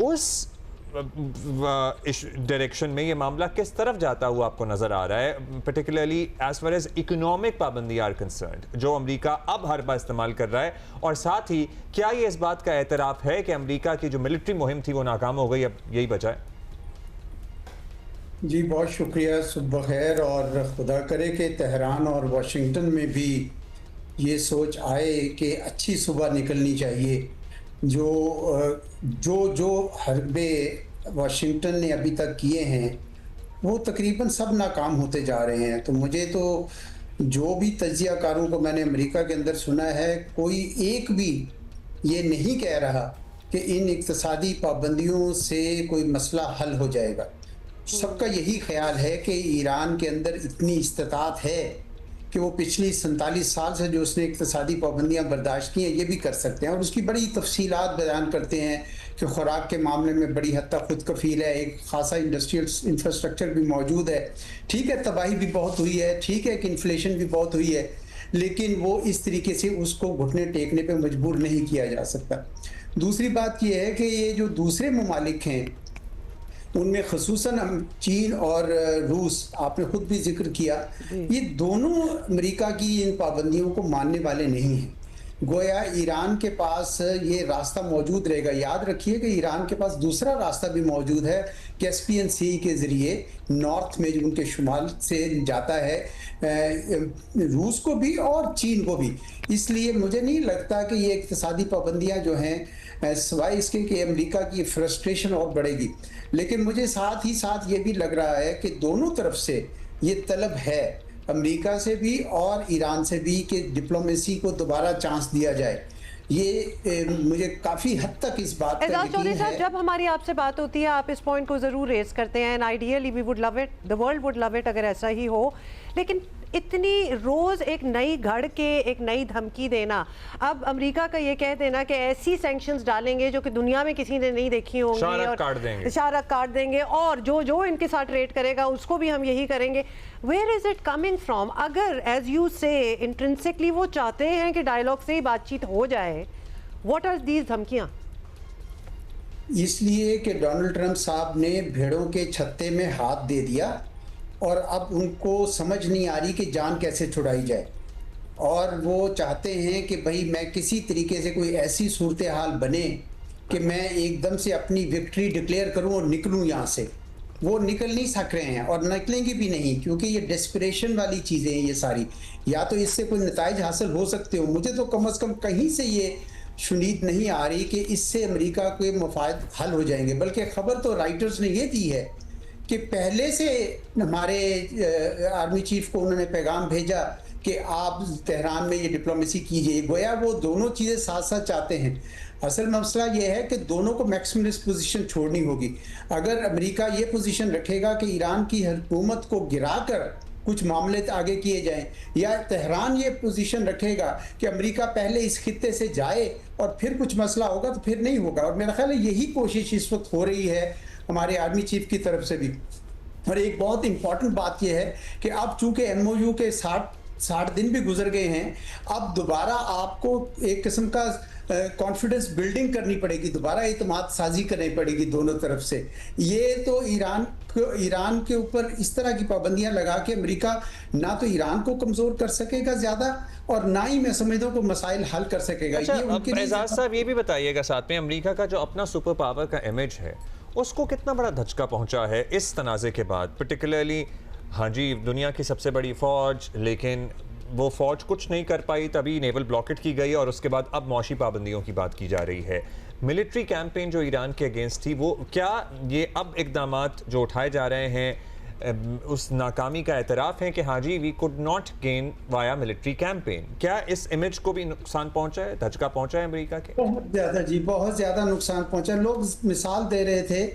उस डायरेक्शन में ये मामला किस तरफ जाता हुआ आपको नजर आ रहा है, particularly as far as economic पाबंदी आर कंसर्न्ड, जो अमेरिका अब हर बार इस्तेमाल कर रहा है? और साथ ही क्या ये इस बात का एतराफ़ है कि अमेरिका की जो मिलिट्री मुहिम थी वो नाकाम हो गई, अब यही बचा है? जी बहुत शुक्रिया, सुबह खैर, और खुदा करे कि तेहरान और वाशिंगटन में भी ये सोच आए कि अच्छी सुबह निकलनी चाहिए। जो हरबे वाशिंगटन ने अभी तक किए हैं वो तकरीबन सब नाकाम होते जा रहे हैं। तो मुझे तो जो भी तज्जियाकारों को मैंने अमेरिका के अंदर सुना है, कोई एक भी ये नहीं कह रहा कि इन इक़्तिसादी पाबंदियों से कोई मसला हल हो जाएगा। सबका यही ख्याल है कि ईरान के अंदर इतनी इस्तात है कि वो पिछली 47 साल से जो उसने इक़्तिसादी पाबंदियाँ बर्दाश्त की हैं ये भी कर सकते हैं, और उसकी बड़ी तफसीलात बयान करते हैं कि खुराक के मामले में बड़ी हद तक खुद कफील है, एक खासा इंडस्ट्रियल इंफ्रास्ट्रक्चर भी मौजूद है। ठीक है, तबाही भी बहुत हुई है, ठीक है कि इन्फ्लेशन भी बहुत हुई है, लेकिन वो इस तरीके से उसको घुटने टेकने पर मजबूर नहीं किया जा सकता। दूसरी बात यह है कि ये जो दूसरे ममालिक हैं उनमें ख़ुसूसन चीन और रूस, आपने खुद भी जिक्र किया, ये दोनों अमेरिका की इन पाबंदियों को मानने वाले नहीं हैं। गोया ईरान के पास ये रास्ता मौजूद रहेगा। याद रखिए कि ईरान के पास दूसरा रास्ता भी मौजूद है, कैस्पियन सी के ज़रिए नॉर्थ में जो उनके शुमाल से जाता है, रूस को भी और चीन को भी। इसलिए मुझे नहीं लगता कि ये इक़्तिसादी पाबंदियाँ जो हैं सिवाय इसके कि अमेरिका की फ्रस्ट्रेशन और बढ़ेगी। लेकिन मुझे साथ ही साथ ये भी लग रहा है कि दोनों तरफ से ये तलब है, अमेरिका से भी और ईरान से भी, कि डिप्लोमेसी को दोबारा चांस दिया जाए। ये मुझे काफ़ी हद तक इस बात पर यकीन है। जब हमारी आपसे बात होती है आप इस पॉइंट को ज़रूर रेज करते हैं, and ideally we would love it, the world would love it अगर ऐसा ही हो। लेकिन इतनी रोज एक नई घड़ के एक नई धमकी देना, अब अमेरिका का ये कह देना कि ऐसी सैंक्शंस डालेंगे जो कि दुनिया में किसी ने नहीं देखी होंगी, शारक काट देंगे और जो इनके साथ ट्रेड करेगा उसको भी हम यही करेंगे। Where is it coming from? अगर एज यू से इंट्रिंसिकली वो चाहते हैं कि डायलॉग से ही बातचीत हो जाए, व्हाट आर दीज धमकियां? इसलिए कि डोनाल्ड ट्रंप साहब ने भेड़ों के छत्ते में हाथ दे दिया और अब उनको समझ नहीं आ रही कि जान कैसे छुड़ाई जाए, और वो चाहते हैं कि भाई मैं किसी तरीके से कोई ऐसी सूरत हाल बने कि मैं एकदम से अपनी विक्ट्री डिक्लेयर करूं और निकलूं यहाँ से। वो निकल नहीं सक रहे हैं और निकलेंगे भी नहीं, क्योंकि ये डेस्परेशन वाली चीज़ें हैं ये सारी। या तो इससे कोई नताइज हासिल हो सकते हो, मुझे तो कम से कम कहीं से ये शुनीद नहीं आ रही कि इससे अमेरिका के मफाद हल हो जाएंगे। बल्कि खबर तो राइटर्स ने ये दी है कि पहले से हमारे आर्मी चीफ को उन्होंने पैगाम भेजा कि आप तेहरान में ये डिप्लोमेसी कीजिए। गोया वो दोनों चीज़ें साथ साथ चाहते हैं। असल मसला ये है कि दोनों को मैक्सिमलिस्ट पोजीशन छोड़नी होगी। अगर अमेरिका ये पोजीशन रखेगा कि ईरान की हुकूमत को गिराकर कुछ मामले आगे किए जाएं, या तेहरान ये पोजीशन रखेगा कि अमेरिका पहले इस खित्ते से जाए और फिर कुछ मसला होगा, तो फिर नहीं होगा। और मेरा ख्याल है यही कोशिश इस वक्त हो रही है हमारे आर्मी चीफ की तरफ से भी। और एक बहुत इंपॉर्टेंट बात यह है कि अब चूंकि MOU के 60 दिन भी गुजर गए हैं, अब दोबारा आपको एक किस्म का कॉन्फिडेंस बिल्डिंग करनी पड़ेगी, दोबारा इत्मीनान साजी करनी पड़ेगी दोनों तरफ से। ये तो ईरान के ऊपर इस तरह की पाबंदियां लगा के अमेरिका ना तो ईरान को कमजोर कर सकेगा ज्यादा, और ना ही मैं समझता हूँ कि मसाइल हल कर सकेगा। अच्छा, एजाज साहब ये भी बताइएगा साथ में, अमेरिका का जो अपना सुपर पावर का इमेज है उसको कितना बड़ा धचका पहुंचा है इस तनाज़े के बाद? पर्टिकुलरली हाँ जी, दुनिया की सबसे बड़ी फौज, लेकिन वो फौज कुछ नहीं कर पाई, तभी नेवल ब्लॉकेट की गई और उसके बाद अब मौशी पाबंदियों की बात की जा रही है। मिलिट्री कैंपेन जो ईरान के अगेंस्ट थी, वो क्या ये अब इक़दामात जो उठाए जा रहे हैं उस नाकामी का एतराफ़ है कि हाँ जी we could not gain via military campaign? क्या इस इमेज को भी नुकसान पहुंचा है, धचका पहुंचा है अमेरिका के? बहुत ज़्यादा जी, बहुत ज़्यादा नुकसान पहुंचा। लोग मिसाल दे रहे थे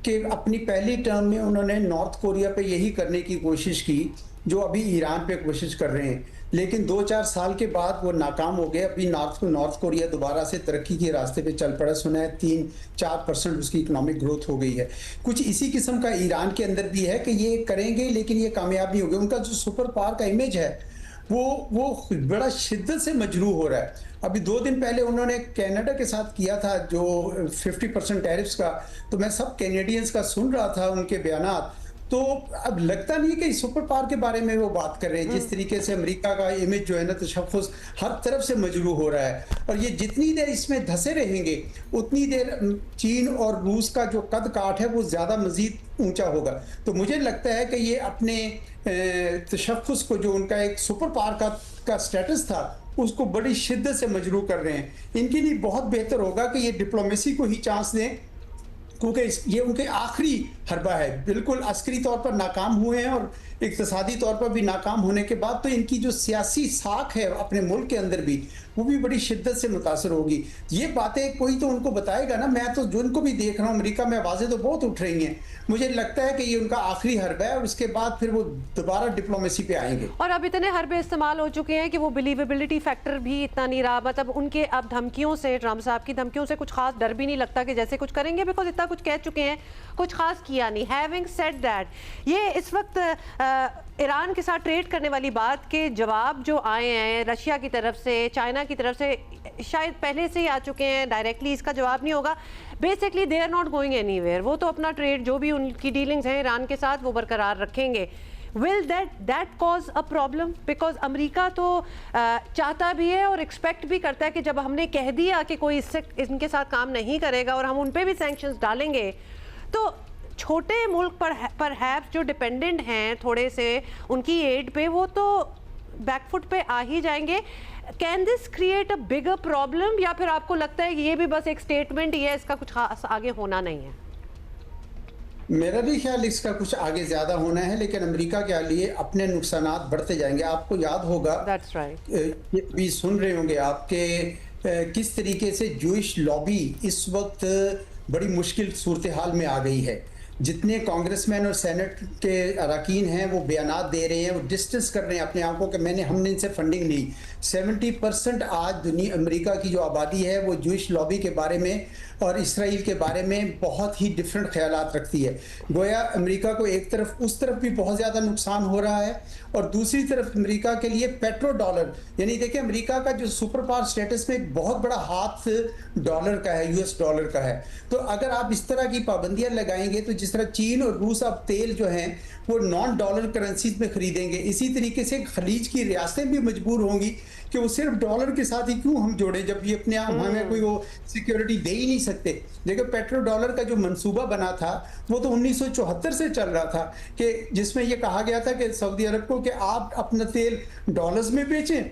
कि अपनी पहली टर्म में उन्होंने नॉर्थ कोरिया पे यही करने की कोशिश की जो अभी ईरान पे कोशिश कर रहे हैं, लेकिन 2-4 साल के बाद वो नाकाम हो गए। अभी नॉर्थ कोरिया दोबारा से तरक्की के रास्ते पे चल पड़ा, सुना है 3-4% उसकी इकोनॉमिक ग्रोथ हो गई है। कुछ इसी किस्म का ईरान के अंदर भी है कि ये करेंगे लेकिन ये कामयाब नहीं हो गए। उनका जो सुपर पावर का इमेज है वो बड़ा शिद्दत से मजरूह हो रहा है। अभी 2 दिन पहले उन्होंने कनाडा के साथ किया था जो 50% टैरिफ्स का, तो मैं सब कैनेडियंस का सुन रहा था उनके बयानात, तो अब लगता नहीं कि सुपर पावर के बारे में वो बात कर रहे हैं। जिस तरीके से अमेरिका का इमेज जो है ना, तशख़्ख़ुस हर तरफ से मजरूह हो रहा है, और ये जितनी देर इसमें धंसे रहेंगे उतनी देर चीन और रूस का जो कद काठ है वो ज़्यादा मज़ीद ऊंचा होगा। तो मुझे लगता है कि ये अपने तशख़्ख़ुस को, जो उनका एक सुपर पावर का स्टेटस था, उसको बड़ी शिद्दत से मजरूह कर रहे हैं। इनके लिए बहुत बेहतर होगा कि ये डिप्लोमेसी को ही चांस दें, क्योंकि ये उनके आखिरी हरबा है। बिल्कुल अस्करी तौर पर नाकाम हुए हैं और इक़्तिसादी तौर पर भी नाकाम होने के बाद तो इनकी जो सियासी साख है अपने मुल्क के अंदर भी, वो भी बड़ी शिद्दत से मुतासर होगी। ये बातें कोई तो उनको बताएगा ना। मैं तो जो इनको भी देख रहा हूँ, अमेरिका में आवाज़ें तो बहुत उठ रही हैं। मुझे लगता है कि ये उनका आखिरी हरबा है और उसके बाद फिर वो दोबारा डिप्लोमेसी पे आएंगे। और अब इतने हरबे इस्तेमाल हो चुके हैं कि वो बिलीवेबिलिटी फैक्टर भी इतना नहीं रहा। मतलब उनके अब धमकियों से, ट्रम्प साहब की धमकियों से कुछ खास डर भी नहीं लगता कि जैसे कुछ करेंगे, बिकॉज इतना कुछ कह चुके हैं, कुछ खास किया नहीं। हैविंग सेड दैट, ये इस वक्त ईरान के साथ ट्रेड करने वाली बात के जवाब जो आए हैं रशिया की तरफ से, चाइना की तरफ से, शायद पहले से ही आ चुके हैं। डायरेक्टली इसका जवाब नहीं होगा। Basically they are not going anywhere. वो तो अपना ट्रेड, जो भी उनकी डीलिंग्स हैं ईरान के साथ, वो बरकरार रखेंगे। Will that cause a problem? Because America तो चाहता भी है और एक्सपेक्ट भी करता है कि जब हमने कह दिया कि कोई इससे इनके साथ काम नहीं करेगा और हम उन पर भी सैंक्शंस डालेंगे, तो छोटे मुल्क पर हैप्स जो डिपेंडेंट हैं थोड़े से उनकी एड पे, वो तो बैकफुट पे आ ही जाएंगे। Can this create a bigger problem, या फिर आपको लगता है कि ये भी बस एक स्टेटमेंट ही है, इसका कुछ खास आगे होना नहीं है? मेरा भी ख्याल इसका कुछ आगे ज़्यादा होना है, लेकिन अमेरिका के लिए अपने नुकसानात बढ़ते जाएंगे। आपको याद होगा, That's right. भी सुन रहे होंगे आपके किस तरीके से जूइश लॉबी इस वक्त बड़ी मुश्किल सूरत हाल में आ गई है। जितने कांग्रेसमैन और सेनेट के अरकान हैं वो बयानात दे रहे हैं, वो डिस्टेंस कर रहे हैं अपने आप को कि हमने इनसे फंडिंग ली। 70% आज दुनिया अमेरिका की जो आबादी है वो जूइश लॉबी के बारे में और इसराइल के बारे में बहुत ही डिफरेंट ख्यालात रखती है। गोया अमेरिका को एक तरफ उस तरफ भी बहुत ज़्यादा नुकसान हो रहा है और दूसरी तरफ अमेरिका के लिए पेट्रो डॉलर, यानी देखिए अमेरिका का जो सुपर पावर स्टेटस में एक बहुत बड़ा हाथ डॉलर का है, यूएस डॉलर का है। तो अगर आप इस तरह की पाबंदियां लगाएंगे तो जिस तरह चीन और रूस अब तेल जो हैं वो नॉन डॉलर करेंसीज में खरीदेंगे, इसी तरीके से खलीज की रियासतें भी मजबूर होंगी कि वो सिर्फ डॉलर के साथ ही क्यों हम जोड़ें जब ये अपने आप हमें कोई वो सिक्योरिटी दे ही नहीं सकते। देखो पेट्रो डॉलर का जो मंसूबा बना था वो तो 1974 से चल रहा था कि जिसमें ये कहा गया था कि सऊदी अरब को कि आप अपना तेल डॉलर्स में बेचें,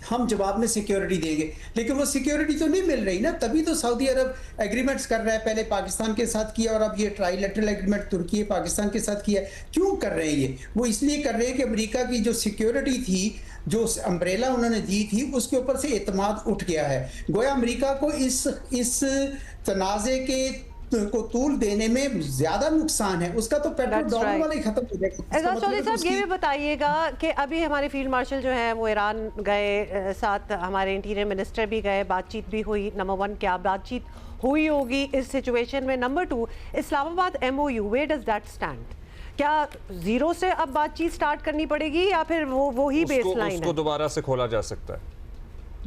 हम जवाब में सिक्योरिटी देंगे। लेकिन वो सिक्योरिटी तो नहीं मिल रही ना, तभी तो सऊदी अरब एग्रीमेंट्स कर रहा है, पहले पाकिस्तान के साथ किया और अब ये ट्राइलेटरल एग्रीमेंट तुर्की पाकिस्तान के साथ किया। क्यों कर रहे हैं ये? वो इसलिए कर रहे हैं कि अमेरिका की जो सिक्योरिटी थी, जो अम्ब्रेला उन्होंने दी थी, उसके ऊपर से एतमाद उठ गया है। गोया अमेरिका को इस तनाज़े के को तूल देने में ज्यादा नुकसान है, उसका तो पेट्रोल डॉलर वाला ही खत्म हो जाएगा। एजाज चौधरी साहब ये भी बताइएगा कि अभी हमारे फील्ड मार्शल जो है वो ईरान गए, साथ हमारे इंटीरियर मिनिस्टर भी गए, बातचीत भी हुई। नंबर 1 क्या बातचीत हुई होगी इस सिचुएशन में? Number 2 Islamabad MOU, where does that stand? क्या जीरो से अब बातचीत स्टार्ट करनी पड़ेगी या फिर वो ही बेसलाइन है? उसको दोबारा से खोला जा सकता है?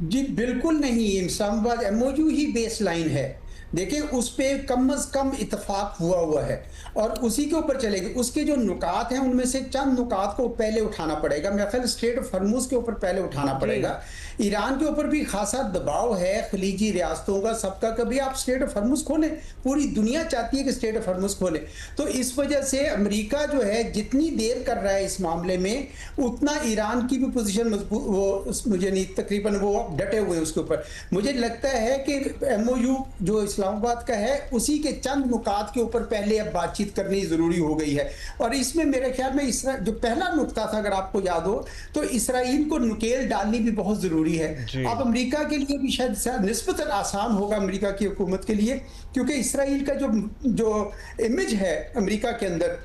जी बिल्कुल नहीं, इस्लामाबाद MOU ही बेसलाइन है। देखिए उस पर कम अज कम इतफाक हुआ है और उसी के ऊपर चलेगी। उसके जो नुकात हैं उनमें से चंद नुकात को पहले उठाना पड़ेगा। मेरा ख्याल स्ट्रेट ऑफ हॉर्मुज के ऊपर पहले उठाना पड़ेगा। ईरान के ऊपर भी खासा दबाव है खलीजी रियासतों का, सबका। कभी आप स्ट्रेट ऑफ हॉर्मुज खोलें, पूरी दुनिया चाहती है कि स्ट्रेट ऑफ हॉर्मुज खोलें। तो इस वजह से अमेरिका जो है जितनी देर कर रहा है इस मामले में, उतना ईरान की भी पोजीशन मजबूत, वो मुझे नहीं, तकरीबन वो डटे हुए हैं उसके ऊपर। मुझे लगता है कि MOU जो इस्लामाबाद का है उसी के चंद नुकात के ऊपर पहले अब बातचीत करनी जरूरी हो गई है। और इसमें मेरे ख्याल में जो पहला नुकता था, अगर आपको याद हो, तो इसराइल को नुकेल डालनी भी बहुत जरूरी है। अब अमेरिका के लिए भी शायद निस्बतन आसान होगा, अमेरिका की हुकूमत के लिए, क्योंकि इसराइल का जो इमेज है अमेरिका के अंदर,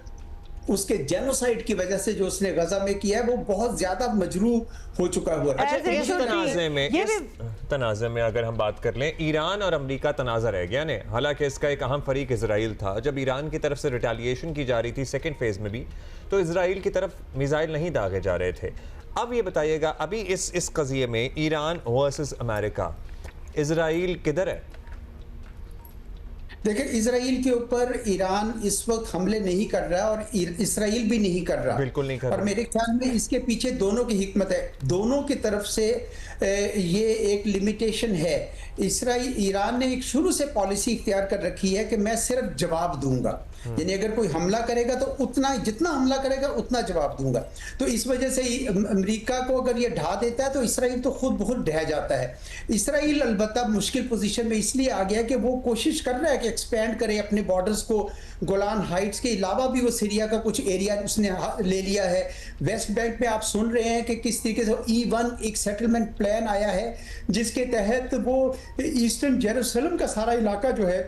उसके जेनोसाइड की वजह से जो उसने गजा में किया है वो बहुत ज्यादा मजरूह हो चुका हुआ है। अच्छा, इस तनाज़े में अगर हम बात कर लें, ईरान और अमेरिका तनाज़ा रह गया ने, हालांकि इसका एक अहम फरीक इजराइल था। जब ईरान की तरफ से रिटेलिएशन की जा रही थी सेकेंड फेज में भी, तो इजराइल की तरफ मिसाइल नहीं दागे जा रहे थे। अब ये बताइएगा, अभी इस कज़िये में ईरान वर्सेस अमेरिका, इजराइल किधर है? देखिए इजराइल के ऊपर ईरान इस वक्त हमले नहीं कर रहा और इसराइल भी नहीं कर रहा, बिल्कुल नहीं कर रहा। और मेरे ख्याल में इसके पीछे दोनों की हिकमत है, दोनों की तरफ से ये एक लिमिटेशन है। ईरान ने एक शुरू से पॉलिसी इख्तियार कर रखी है कि मैं सिर्फ जवाब दूंगा, यानी अगर कोई हमला करेगा तो उतना, जितना हमला करेगा उतना जवाब दूंगा। तो इस वजह से अमेरिका को अगर ये ढा देता है तो इसराइल तो खुद बहुत ढह जाता है। इसराइल अलबत्ता मुश्किल पोजीशन में इसलिए आ गया कि वो कोशिश कर रहा है कि एक्सपेंड करे अपने बॉर्डर्स को। गोलान हाइट्स के अलावा भी वो सीरिया का कुछ एरिया उसने ले लिया है। वेस्ट बैंक में आप सुन रहे हैं कि किस तरीके से E1 एक सेटलमेंट प्लान आया है, जिसके तहत वो ईस्टर्न जेरूसलम का सारा इलाका जो है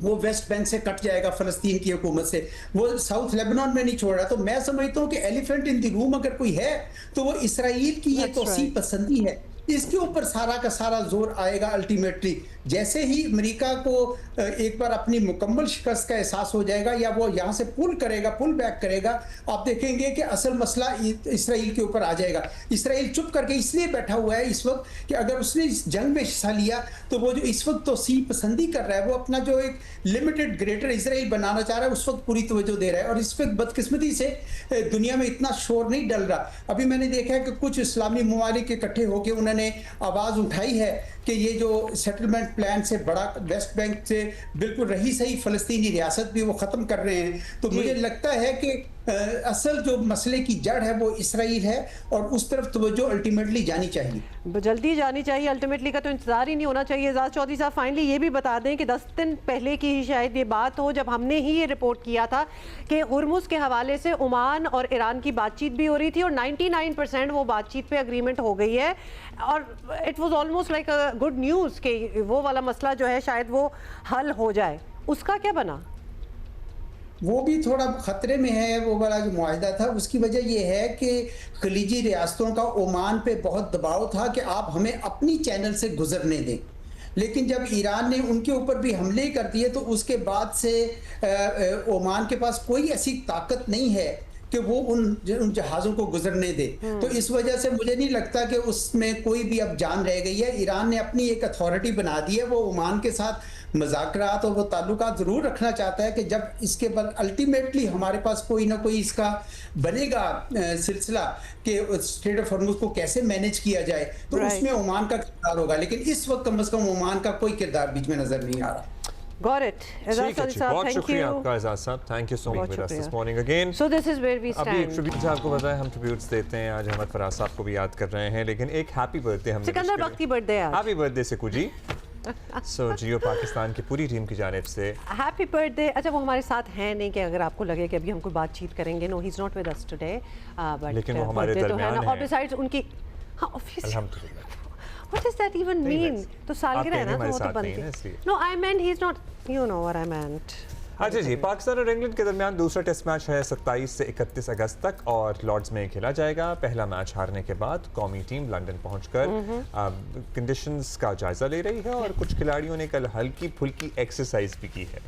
वो वेस्ट बैंक से कट जाएगा फ़लस्तीन की हुकूमत से, वो साउथ लेबनान में नहीं छोड़ रहा। तो मैं समझता हूँ कि एलिफेंट इन द रूम अगर कोई है तो वो इसराइल की ये तोसीब पसंदी है, इसके ऊपर सारा का सारा जोर आएगा अल्टीमेटली। जैसे ही अमेरिका को एक बार अपनी मुकम्मल शिकस्त का एहसास हो जाएगा या वो यहाँ से पुल बैक करेगा, आप देखेंगे कि असल मसला इसराइल के ऊपर आ जाएगा। इसराइल चुप करके इसलिए बैठा हुआ है इस वक्त कि अगर उसने इस जंग में हिस्सा लिया तो वो जो इस वक्त तोसीब पसंदी कर रहा है, वो अपना जो एक लिमिटेड ग्रेटर इसराइल बनाना चाह रहा है, उस वक्त पूरी तवज्जो दे रहा है। और इस वक्त बदकिस्मती से दुनिया में इतना शोर नहीं डल रहा। अभी मैंने देखा है कि कुछ इस्लामी ममालिक इकट्ठे होकर उन्होंने आवाज़ उठाई है कि ये जो सेटलमेंट प्लान से बड़ा वेस्ट बैंक से बिल्कुल रही सही फ़लस्तीनी रियासत भी वो ख़त्म कर रहे हैं। तो मुझे लगता है कि असल जो मसले की जड़ है वो इसराइल है और उस तरफ तवज्जो अल्टीमेटली जानी चाहिए, जल्दी जानी चाहिए। अल्टीमेटली का तो इंतजार ही नहीं होना चाहिए। एजाज चौधरी साहब फाइनली ये भी बता दें कि 10 दिन पहले की ही शायद ये बात हो जब हमने ही ये रिपोर्ट किया था कि हुर्मुज़ के हवाले से ओमान और ईरान की बातचीत भी हो रही थी और 99% वो बातचीत पे अग्रीमेंट हो गई है और it was almost like a good news कि वो वाला मसला जो है शायद वो हल हो जाए। उसका क्या बना? वो भी थोड़ा खतरे में है। वो वाला जो मुआहिदा था उसकी वजह ये है कि खलीजी रियासतों का ओमान पे बहुत दबाव था कि आप हमें अपनी चैनल से गुजरने दें, लेकिन जब ईरान ने उनके ऊपर भी हमले कर दिए तो उसके बाद से ओमान के पास कोई ऐसी ताकत नहीं है कि वो उन जहाज़ों को गुजरने दे। तो इस वजह से मुझे नहीं लगता कि उसमें कोई भी अब जान रह गई है। ईरान ने अपनी एक अथॉरिटी बना दी है, वो ओमान के साथ मुज़ाकरात और वो ताल्लुकात ज़रूर रखना चाहता है कि जब इसके बाद अल्टीमेटली हमारे पास कोई ना कोई इसका बनेगा सिलसिला कि स्ट्रेट ऑफ हॉर्मुज़ को कैसे मैनेज किया जाए, तो उसमें ओमान का किरदार होगा। लेकिन इस वक्त कम से कम ओमान का कोई किरदार बीच में नजर नहीं आ रहा। Got it. बहुत शुक्रिया आपका एजाज साहब, thank you so much with us this morning again. So this is where we stand. अभी एक ट्रिब्यूट आपको पता है, हम ट्रिब्यूट्स देते हैं। आज अहमद फराज साहब को भी याद कर रहे हैं, लेकिन एक हैप्पी बर्थडे हमने सिकंदर बख्त की बर्थडे है आज। हैप्पी बर्थडे सिकू जी। सो जियो पाकिस्तान की पूरी टीम की जानिब से हैप्पी बर्थडे। अच्छा, वो हमारे साथ हैं नहीं कि अगर आपको लगे कि अभी हम कोई बातचीत करेंगे, no he is not with us today, but लेकिन वो हमारे दरमियान है। हैं। और बिसाइड्स उनकी अल्हम्दुलिल्लाह। What does that even mean? तो सालगिरह है ना, तो वो तो बनती है। No, I meant he's not. You know what I meant. अच्छा जी, पाकिस्तान और इंग्लैंड के दरमियान दूसरा टेस्ट मैच है 27 से 31 अगस्त तक और लॉर्ड्स में खेला जाएगा। पहला मैच हारने के बाद कौमी टीम लंदन पहुंचकर कंडीशंस का जायजा ले रही है और कुछ खिलाड़ियों ने कल हल्की फुल्की एक्सरसाइज भी की है।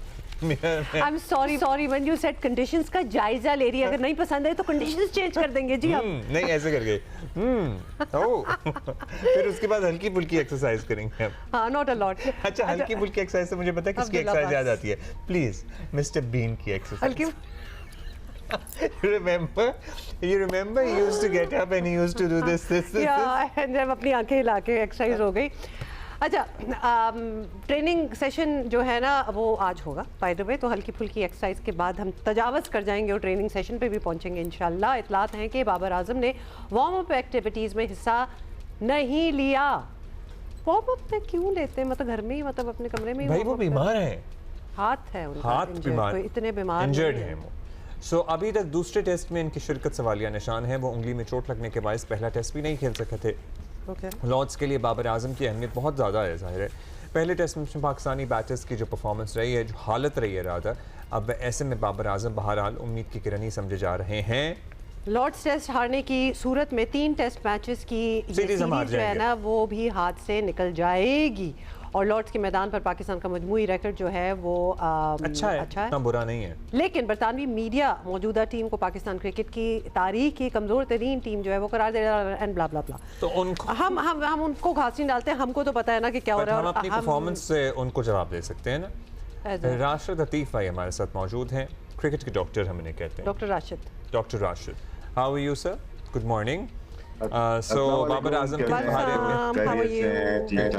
I'm sorry when you said conditions का जायजा ले रही है। अगर नहीं पसंद है तो कंडीशंस चेंज कर देंगे जी हम। नहीं ऐसे कर गए। फिर उसके बाद हल्की फुल्की एक्सरसाइज करेंगे हम। हाँ, not a lot। अच्छा, हल्की फुल्की एक्सरसाइज से मुझे पता है किसकी एक्सरसाइज याद आती है। प्लीज मिस्टर बीन की exercise. You remember he used to get up and he used to do this. Yeah, and जब अपनी आंखें हिला के एक्सरसाइज हो गई। अच्छा, ट्रेनिंग सेशन जो है ना वो आज होगा बाय द वे, तो हल्की फुल्की एक्सरसाइज के बाद हम तजावज़ कर जाएंगे और ट्रेनिंग सेशन पे भी पहुंचेंगे इंशाल्लाह। इतलात हैं कि बाबर आजम ने वार्म अप एक्टिविटीज़ में हिस्सा नहीं लिया। वार्म अप में क्यों लेते हैं? मतलब घर में ही, मतलब अपने कमरे में ही। भाई वो बीमार हैं, हाथ है उनका, हाथ बीमार, इतने बीमार इंजर्ड हैं वो। सो अभी तक दूसरे टेस्ट में इनकी शिरकत सवालिया निशान है। वो उंगली में चोट लगने के बायस पहला टेस्ट भी नहीं खेल सके थे। लॉर्ड्स के लिए बाबर आजम की अहमियत बहुत ज़्यादा है, ज़ाहिर है। पहले टेस्ट में पाकिस्तानी बैटर्स की जो परफॉर्मेंस रही है, जो हालत रही है राधा, अब ऐसे में बाबर आजम बहरहाल उम्मीद की किरण ही समझे जा रहे हैं। लॉर्ड्स टेस्ट हारने की सूरत में 3 टेस्ट मैचेस की सीरीज जो है ना वो भी हाथ से निकल जाएगी और लॉर्ड्स के मैदान पर पाकिस्तान का मजमूई रिकॉर्ड जो है वो अच्छा है, इतना बुरा नहीं है। लेकिन बरतानवी मीडिया मौजूदा टीम को पाकिस्तान क्रिकेट की तारीख की कमजोर तरीन टीम जो है वो करार दे रहा है एंड ब्ला ब्ला ब्ला। तो उनको हम उनको घास नहीं डालते, हमको तो पता है ना कि क्या हो रहा है। हम अपनी परफॉर्मेंस से उनको जवाब दे सकते हैं ना। राशिद अतीफ भाई हमारे साथ मौजूद हैं, क्रिकेट के डॉक्टर हम इन्हें कहते हैं। Doctor Rashid, how are you sir? Good morning. So Babar Azam के बारे में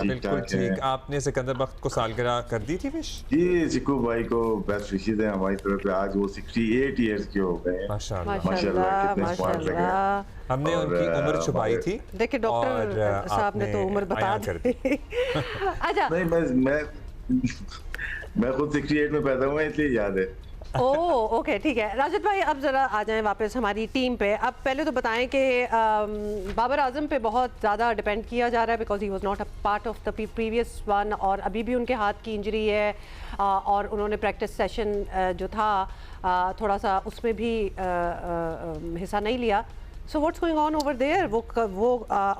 बिल्कुल ठीक। आपने सिकंदर बख्त को सालगिरह कर दी थी विश? जी, सिकू भाई को बेस्ट विशेस हैं हमारी तरफ से। आज वो 68 इयर्स के हो गए हैं। माशाल्लाह कितने स्मार्ट लगे। हमने उनकी उम्र छुपाई थी। देखिए डॉक्टर साहब ने तो उम्र बता दी। अच्छा, नहीं मैं खुद 68 में पैदा हुआ इसलिए याद है। ओह ओके, ठीक है। राशिद भाई अब ज़रा आ जाएं वापस हमारी टीम पे। अब पहले तो बताएं कि बाबर आजम पे बहुत ज़्यादा डिपेंड किया जा रहा है because he was not a part of the previous one और अभी भी उनके हाथ की इंजरी है और उन्होंने प्रैक्टिस सेशन जो था थोड़ा सा उसमें भी हिस्सा नहीं लिया। So what's going on over there? वो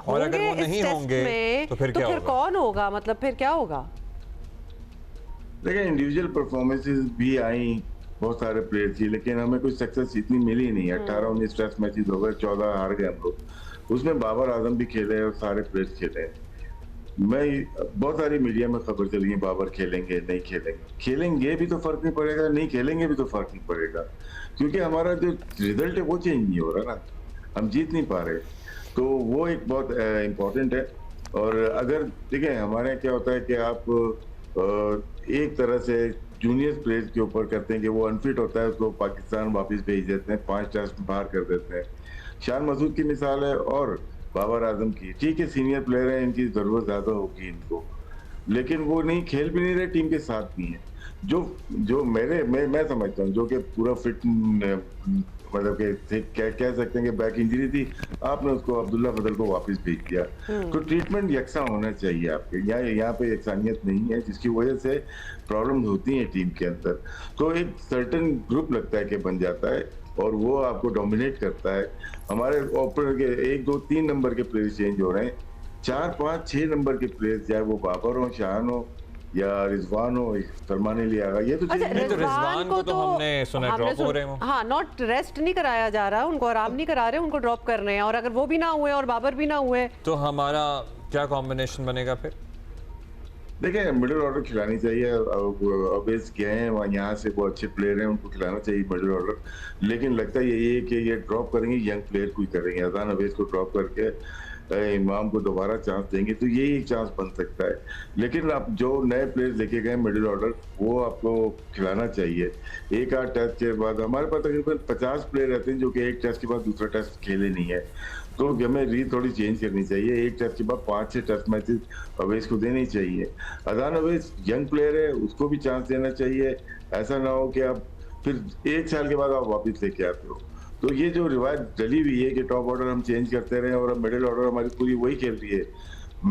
होंगे इस टेस्ट में तो फिर कौन होगा? मतलब फिर क्या होगा? देखिए, इंडिविजुअल परफॉर्मेंसेस भी आई, बहुत सारे प्लेयर थी, लेकिन हमें कोई सक्सेस इतनी मिली नहीं। 18-19 टेस्ट मैचेस हो गए, 14 हार गए हम लोग। उसमें बाबर आजम भी खेले और सारे प्लेयर्स खेले। बहुत सारी मीडिया में खबर चली है बाबर खेलेंगे नहीं खेलेंगे। खेलेंगे भी तो फर्क नहीं पड़ेगा, नहीं खेलेंगे भी तो फर्क नहीं पड़ेगा, क्योंकि हमारा जो रिजल्ट है वो चेंज नहीं हो रहा ना, हम जीत नहीं पा रहे। तो वो एक बहुत इम्पोर्टेंट है। और अगर देखिए हमारे यहाँ क्या होता है कि आप एक तरह से जूनियर प्लेयर्स के ऊपर करते हैं कि वो अनफिट होता है, उसको पाकिस्तान वापस भेज देते हैं, 5 टेस्ट बाहर कर देते हैं। शान मसूद की मिसाल है और बाबर आजम की। ठीक है, सीनियर प्लेयर है, इनकी ज़रूरत ज़्यादा होगी इनको, लेकिन वो नहीं खेल भी नहीं रहे, टीम के साथ नहीं है। जो मैं समझता हूँ जो कि पूरा फिट, मतलब कि कह सकते हैं कि बैक इंजरी थी, आपने उसको अब्दुल्ला फजल को वापस भेज दिया। तो ट्रीटमेंट यकसा होना चाहिए आपके यहाँ पे यकसानियत नहीं है, जिसकी वजह से प्रॉब्लम होती हैं टीम के अंदर। तो एक सर्टन ग्रुप लगता है कि बन जाता है और वो आपको डोमिनेट करता है। हमारे ओपनर के 1, 2, 3 नंबर के प्लेयर चेंज हो रहे हैं, 4, 5, 6 नंबर के प्लेयर, चाहे वो बाबर हो, शाहान हो या रिजवान हो, सलमान अली आगा, ये तो रिजवान को तो हमने सुना ड्रॉप हो रहे हैं। हाँ, नॉट रेस्ट नहीं कराया जा रहा, उनको आराम नहीं करा रहे, उनको ड्रॉप कर रहे हैं। और अगर वो भी ना हुए और बाबर भी ना हुए तो हमारा क्या कॉम्बिनेशन बनेगा फिर? देखिए, मिडिल ऑर्डर खिलानी चाहिए। अवेज गए हैं वहाँ, यहाँ से वो अच्छे प्लेयर हैं, उनको खिलाना चाहिए मिडिल ऑर्डर। लेकिन लगता यही है कि ये ड्रॉप करेंगे, यंग प्लेयर को ही करेंगे। अजान अवेज को ड्रॉप करके इमाम को दोबारा चांस देंगे तो यही एक चांस बन सकता है। लेकिन आप जो नए प्लेयर लेके गए मिडिल ऑर्डर, वो आपको खिलाना चाहिए। 1-8 टेस्ट के बाद हमारे पास तकरीबन 50 प्लेयर रहते हैं जो कि एक टेस्ट के बाद दूसरा टेस्ट खेले नहीं है, तो हमें रील थोड़ी चेंज करनी चाहिए। एक टेस्ट के बाद 5-6 टेस्ट मैचेस अवेज को देने चाहिए। अजान अवेज यंग प्लेयर है, उसको भी चांस देना चाहिए। ऐसा ना हो कि आप फिर 1 साल के बाद आप वापस लेके आते हो। तो ये जो रिवायत डली हुई है कि टॉप ऑर्डर हम चेंज करते रहे और अब मिडिल ऑर्डर हमारी पूरी वही खेल रही है।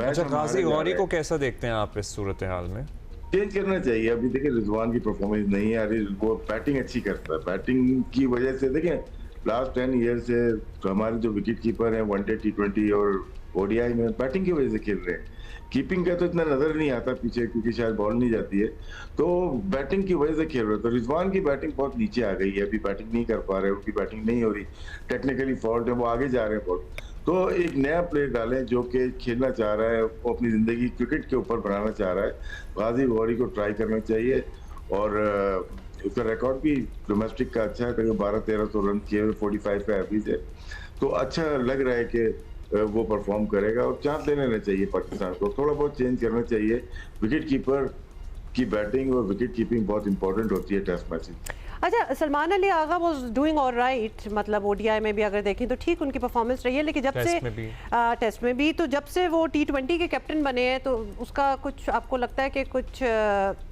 अच्छा, गाजी गौरी को कैसा देखते हैं आप इस सूरत हाल में? चेंज करना चाहिए। अभी देखिए, रिजवान की परफॉर्मेंस नहीं आ रही, वो बैटिंग अच्छी करता है। बैटिंग की वजह से देखिए लास्ट 10 ईयर से हमारे जो विकेट कीपर हैं वनडे, T20 और ODI में बैटिंग की वजह से खेल रहे हैं। कीपिंग का तो इतना नजर नहीं आता पीछे, क्योंकि शायद बॉल नहीं जाती है, तो बैटिंग की वजह से खेल रहे। तो रिजवान की बैटिंग बहुत नीचे आ गई है, अभी बैटिंग नहीं कर पा रहे, उनकी बैटिंग नहीं हो रही, टेक्निकली फॉल्ट है, वो आगे जा रहे हैं बॉल। तो एक नया प्लेयर डालें जो कि खेलना चाह रहा है, वो अपनी जिंदगी क्रिकेट के ऊपर बनाना चाह रहा है। गाजी गौरी को ट्राई करना चाहिए। और उसका रिकॉर्ड भी डोमेस्टिक का अच्छा है, करीब 1200-1300 रन किए, 45 का एवरेज है। तो अच्छा लग रहा है कि वो परफॉर्म करेगा और चांस ले लेना चाहिए पाकिस्तान को। थोड़ा बहुत चेंज करना चाहिए। विकेट कीपर की बैटिंग और विकेट कीपिंग बहुत इंपॉर्टेंट होती है टेस्ट मैच में। अच्छा, Salman Ali Agha was doing alright, मतलब ODI में भी अगर देखें तो ठीक उनकी परफॉर्मेंस रही है, लेकिन जब से टेस्ट में भी तो जब से वो T20 के कैप्टन बने हैं तो उसका कुछ आपको लगता है कि कुछ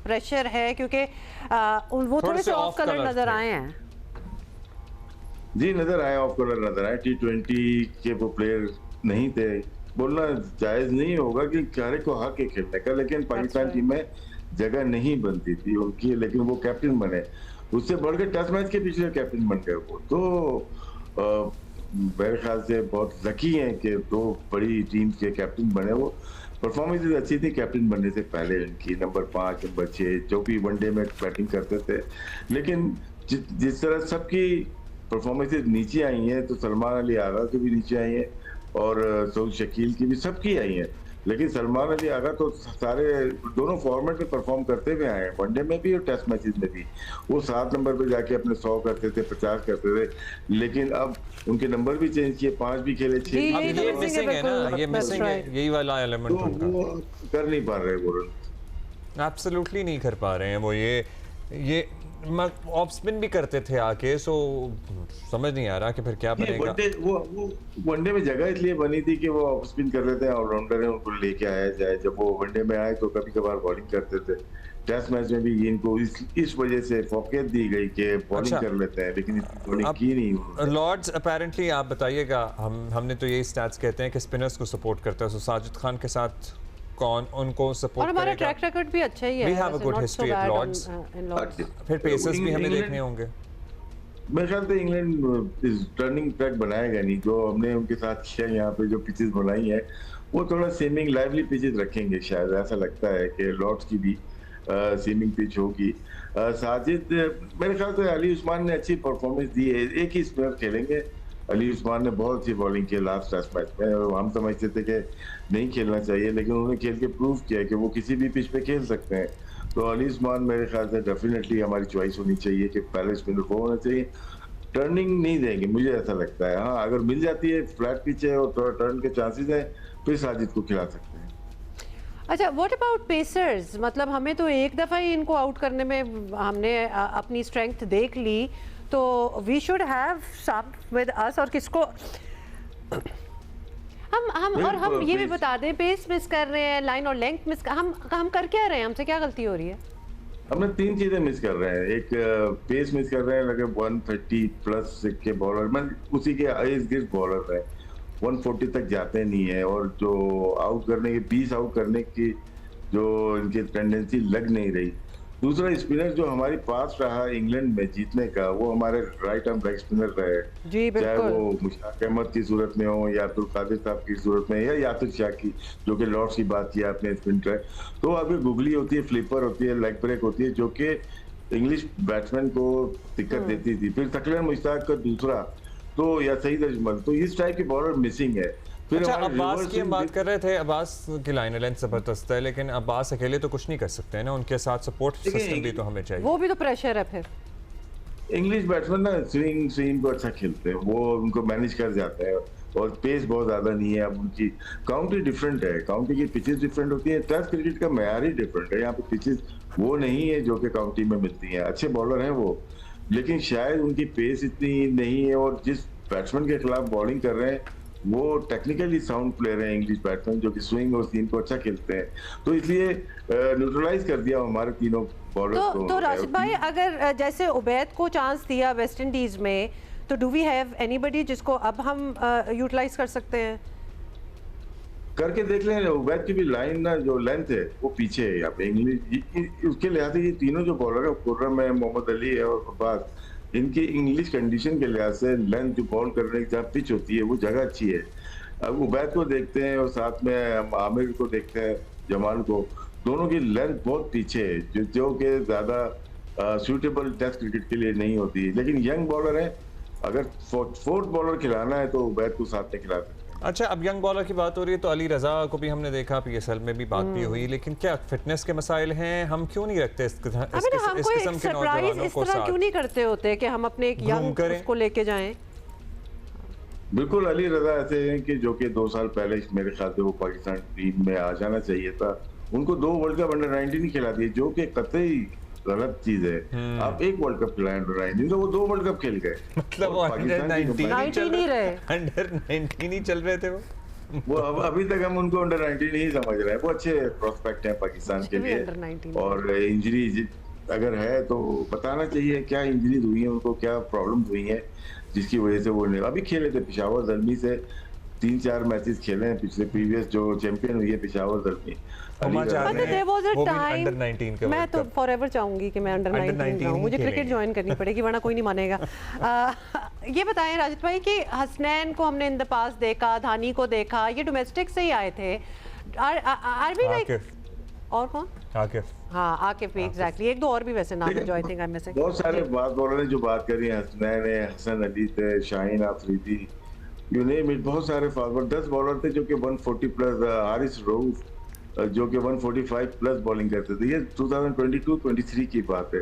प्रेशर है, क्योंकि वो थोड़े से ऑफ कलर नजर आए हैं? जी, नजर आए, ऑफ कलर नजर आए। T20 के वो प्लेयर नहीं थे, बोलना जायज नहीं होगा कि हर एक को हक है खेलने का, लेकिन पाकिस्तान टीम में जगह नहीं बनती थी उनकी, लेकिन वो कैप्टन बने। उससे बढ़कर टेस्ट मैच के पिछले कैप्टन बन गए वो। तो मेरे ख्याल से बहुत लकी हैं कि 2 बड़ी टीम के कैप्टन बने। वो परफॉर्मेंस अच्छी थी कैप्टन बनने से पहले इनकी, नंबर 5, नंबर 6 जो भी वनडे में बैटिंग करते थे। लेकिन जिस तरह सबकी परफॉर्मेंसेज नीचे आई हैं, तो सलमान अली आगा की भी नीचे आई हैं और सऊद शकील की भी, सबकी आई हैं। लेकिन सलमान अली आगा तो सारे दोनों फॉर्मेट में परफॉर्म करते हुए आए हैं, वनडे में भी और टेस्ट मैचेस में भी। वो 7 नंबर पे जाके अपने 100 करते थे, 50 करते थे, लेकिन अब उनके नंबर भी चेंज किए, 5 भी खेले, 6 ये मिसिंग है ना, ये मिसिंग है, यही वाला एलिमेंट उनका। वो कर नहीं पा रहे, वो एब्सोल्युटली नहीं कर पा रहे हैं वो। ये ऑफ स्पिन भी करते थे आके, सो समझ नहीं आ रहा कि फिर क्या बनेगा। वो वनडे में जगह इसलिए बनी थी कि वो ऑफ स्पिन कर रहे थे, ऑलराउंडर है, उनको लेके आया जाए। जब वो वनडे में आए तो कभी कभार बॉलिंग करते थे। टेस्ट मैच में भी इनको इस वजह से फोकस दी गई कि बॉलिंग कर लेते हैं, लेकिन बॉलिंग की नहीं। लॉर्ड्स अपेरेंटली आप बताइएगा, हमने तो यही स्टैट्स कहते हैं कि स्पिनर्स को सपोर्ट करता है, सो साजिद खान के साथ कौन उनको सपोर्ट करेगा? हमारा ट्रैक रिकॉर्ड भी अच्छा ही है। We have a good history at Lords. फिर पेसर्स भी हमें देखने होंगे। मेरे ख्याल से इंग्लैंड इस टर्निंग ट्रैक बनाएगा नहीं, जो हमने उनके साथ किया यहाँ पे, जो पिचेस बनाई है वो थोड़ा सीमिंग लाइवली पिचेस रखेंगे शायद। ऐसा लगता है कि लॉर्ड्स की भी सीमिंग पिच होगी। साजिद, मेरे ख्याल से अली उस्मान ने अच्छी परफॉर्मेंस दी है। एक ही स्पिनर खेलेंगे। अली उस्मान ने बहुत अच्छी बॉलिंग की लास्ट टेस्ट मैच में। हम समझते थे कि नहीं खेलना चाहिए, लेकिन उन्होंने खेल के प्रूव किया कि वो किसी भी पिच पे खेल सकते हैं। तो अली उस्मान मेरे ख्याल से डेफिनेटली हमारी चॉइस होनी चाहिए कि पहले स्पिनर वो होना चाहिए। टर्निंग नहीं देंगे, मुझे ऐसा लगता है। हाँ, अगर मिल जाती है, फ्लैट पिच है और थोड़ा टर्न के चांसेस हैं, फिर साजिद को खिला सकते हैं। अच्छा, व्हाट अबाउट पेसर्स? मतलब हमें तो एक दफ़ा ही इनको आउट करने में हमने अपनी स्ट्रेंथ देख ली, तो we should have some with us. और किसको हम ये भी बता दें, पेस मिस कर रहे हैं, लाइन और लेंथ मिस, हम कर क्या रहे हैं? हमसे क्या गलती हो रही है? हमने 3 चीजें मिस कर रहे हैं। एक पेस मिस कर रहे हैं, लगे 130 प्लस के बॉलर, मैं उसी के एज गिर्द बॉलर है, 140 तक जाते नहीं है, और जो आउट करने के 20 आउट करने की जो इनकी टेंडेंसी लग नहीं रही। दूसरा, स्पिनर जो हमारी पास रहा इंग्लैंड में जीतने का, वो हमारे राइट आर्म लेग स्पिनर रहे, चाहे वो मुश्ताक अहमद की सूरत में हो या अब्दुल कादिर साहब की सूरत में या यासिर शाह की, जो कि लॉर्ड्स की बात किया आपने स्पिनर। तो अभी गुगली होती है, फ्लिपर होती है, लेग ब्रेक होती है, जो कि इंग्लिश बैट्समैन को दिक्कत देती थी। फिर तकरीबन मुश्ताक का दूसरा तो या सईद अजमल, तो इस टाइप के बॉलर मिसिंग है। अच्छा, अब्बास की हम बात कर रहे थे, अब्बास की लाइन लेंथ जबरदस्त है, लेकिन अब्बास अकेले तो कुछ नहीं कर सकते हैं ना, उनके साथ सपोर्ट सिस्टम भी तो हमें चाहिए। वो भी तो प्रेशर है। फिर इंग्लिश बैट्समैन ना स्विंग को अच्छा खेलते हैं, वो उनको मैनेज कर जाते हैं, और पेस बहुत ज्यादा नहीं है। अब उनकी काउंटी डिफरेंट है, काउंटी की पिचेस डिफरेंट होती है, टेस्ट क्रिकेट का मेयार ही डिफरेंट है। यहाँ पे पिचेस वो नहीं है जो कि काउंटी में मिलती हैं। अच्छे बॉलर हैं वो, लेकिन शायद उनकी पेस इतनी नहीं है, और जिस बैट्समैन के खिलाफ बॉलिंग कर रहे हैं वो टेक्निकली साउंड प्लेयर है इंग्लिश बैट्समैन, जो कि स्विंग और सीन को अच्छा खेलते हैं, तो इसलिए न्यूट्रलाइज कर दिया हमारे तीनों बॉलर्स को। तो राशिद भाई, अगर जैसे उबैद को चांस दिया वेस्ट इंडीज में, तो डू वी हैव एनीबडी जिसको अब हम यूटिलाइज कर सकते हैं? करके देख लें। उबैद की भी लाइन ना जो लेंथ है वो पीछे है यहाँ पे इंग्लिश, उसके लिहाज से ये तीनों जो बॉलर है, खुर्रम है, मोहम्मद अली है और अब्बास, इनकी इंग्लिश कंडीशन के लिहाज से लेंथ जो बॉल करने की जहाँ पिच होती है वो जगह अच्छी है। अब उबैद को देखते हैं और साथ में आमिर को देखते हैं, जमाल को, दोनों की लेंथ बहुत पीछे है, जो कि ज्यादा सूटेबल टेस्ट क्रिकेट के लिए नहीं होती है। लेकिन यंग बॉलर है, अगर फोर्थ बॉलर खिलाना है तो उबैद को साथ में खिला सकते हैं। अच्छा, अब यंग बॉलर की बात हो रही है तो अली रजा को भी हमने देखा, PSL में भी बात भी हुई, लेकिन क्या फिटनेस के मसाइल हैं? हम क्यों नहीं रखते इस किस्म के नौजवानों को साथ? क्यों नहीं करते होते कि हम अपने एक यंग उसको लेके जाएं? बिल्कुल, अली रजा ऐसे हैं कि जो कि 2 साल पहले मेरे ख्याल से वो पाकिस्तान टीम में आ जाना चाहिए था। उनको 2 वर्ल्ड कप अंडर 19 खिला दिए, जो कि कतई गलत चीज है। आप एक वर्ल्ड कप खिलाएं अंडर 19, तो वो 2 वर्ल्ड कप खेल गए। मतलब वो अंडर 19 नहीं रहे, अंडर 19 ही चल रहे थे वो अभी तक हम उनको अंडर 19 नहीं समझ रहे हैं। वो अच्छे प्रोस्पेक्ट हैं पाकिस्तान के लिए, और इंजरी अगर है तो बताना चाहिए क्या इंजरीज हुई है उनको, क्या प्रॉब्लम हुई है जिसकी वजह से वो नहीं। अभी खेले थे पेशावर जल्मी से, 3-4 मैचेस खेले हैं पिछले, प्रीवियस जो चैंपियन हुई है पेशावर जल्मी। मैं तो फॉरएवर चाहूंगी कि मैं अंडर 19 हूं, मुझे क्रिकेट ज्वाइन करनी पड़ेगी वरना कोई नहीं मानेगा। ये बताएं राजिद भाई कि हसनैन को हमने इन द पास देखा, धानी को देखा, ये डोमेस्टिक से ही आए थे। आर वी लाइक, और कौन? आकिफ। हाँ, आकिफ भी एग्जैक्टली। एक दो और भी वैसे नाम है जो I think I am missing. बहुत सारे बात बॉलर ने जो बात करी है, हसनैन है, हसन अली थे, Shaheen Afridi, you name it, बहुत सारे फॉरवर्ड 10 बॉलर थे जो कि 140 प्लस, हारिस रऊफ जो कि 145 प्लस बॉलिंग करते थे। ये 2022-23 की बात है।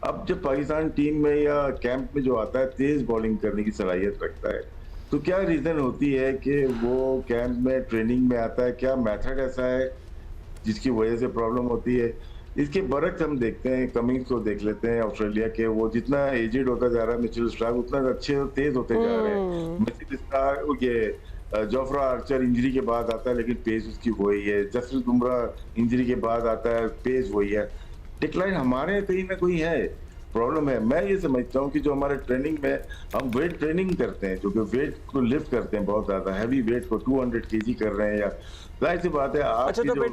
अब जब पाकिस्तान टीम में या कैंप में जो आता है तेज बॉलिंग करने की सलाहियत रखता है, तो क्या रीजन होती है कि वो कैंप में ट्रेनिंग में आता है? क्या मेथड ऐसा है जिसकी वजह से प्रॉब्लम होती है? इसके बरक्स हम देखते हैं, कमिंग्स को देख लेते हैं ऑस्ट्रेलिया के, वो जितना एजेड होता जा रहा है मिचेल स्टार्क उतना अच्छे और तेज होते जा रहे हैं। मिचेल स्टार्क, ये जोफ्रा आर्चर इंजरी के बाद आता है लेकिन पेस उसकी वही है, जसप्रीत बुमराह इंजरी के बाद आता है, पेस वही है। डिक्लाइन हमारे कहीं ना कोई है, प्रॉब्लम है। मैं ये समझता हूँ कि जो हमारे ट्रेनिंग में हम वेट ट्रेनिंग करते हैं, जो कि वेट को लिफ्ट करते हैं, बहुत ज्यादा हैवी वेट को 200 kg कर रहे हैं, या जाहिर सी बात है अच्छा, तो फिर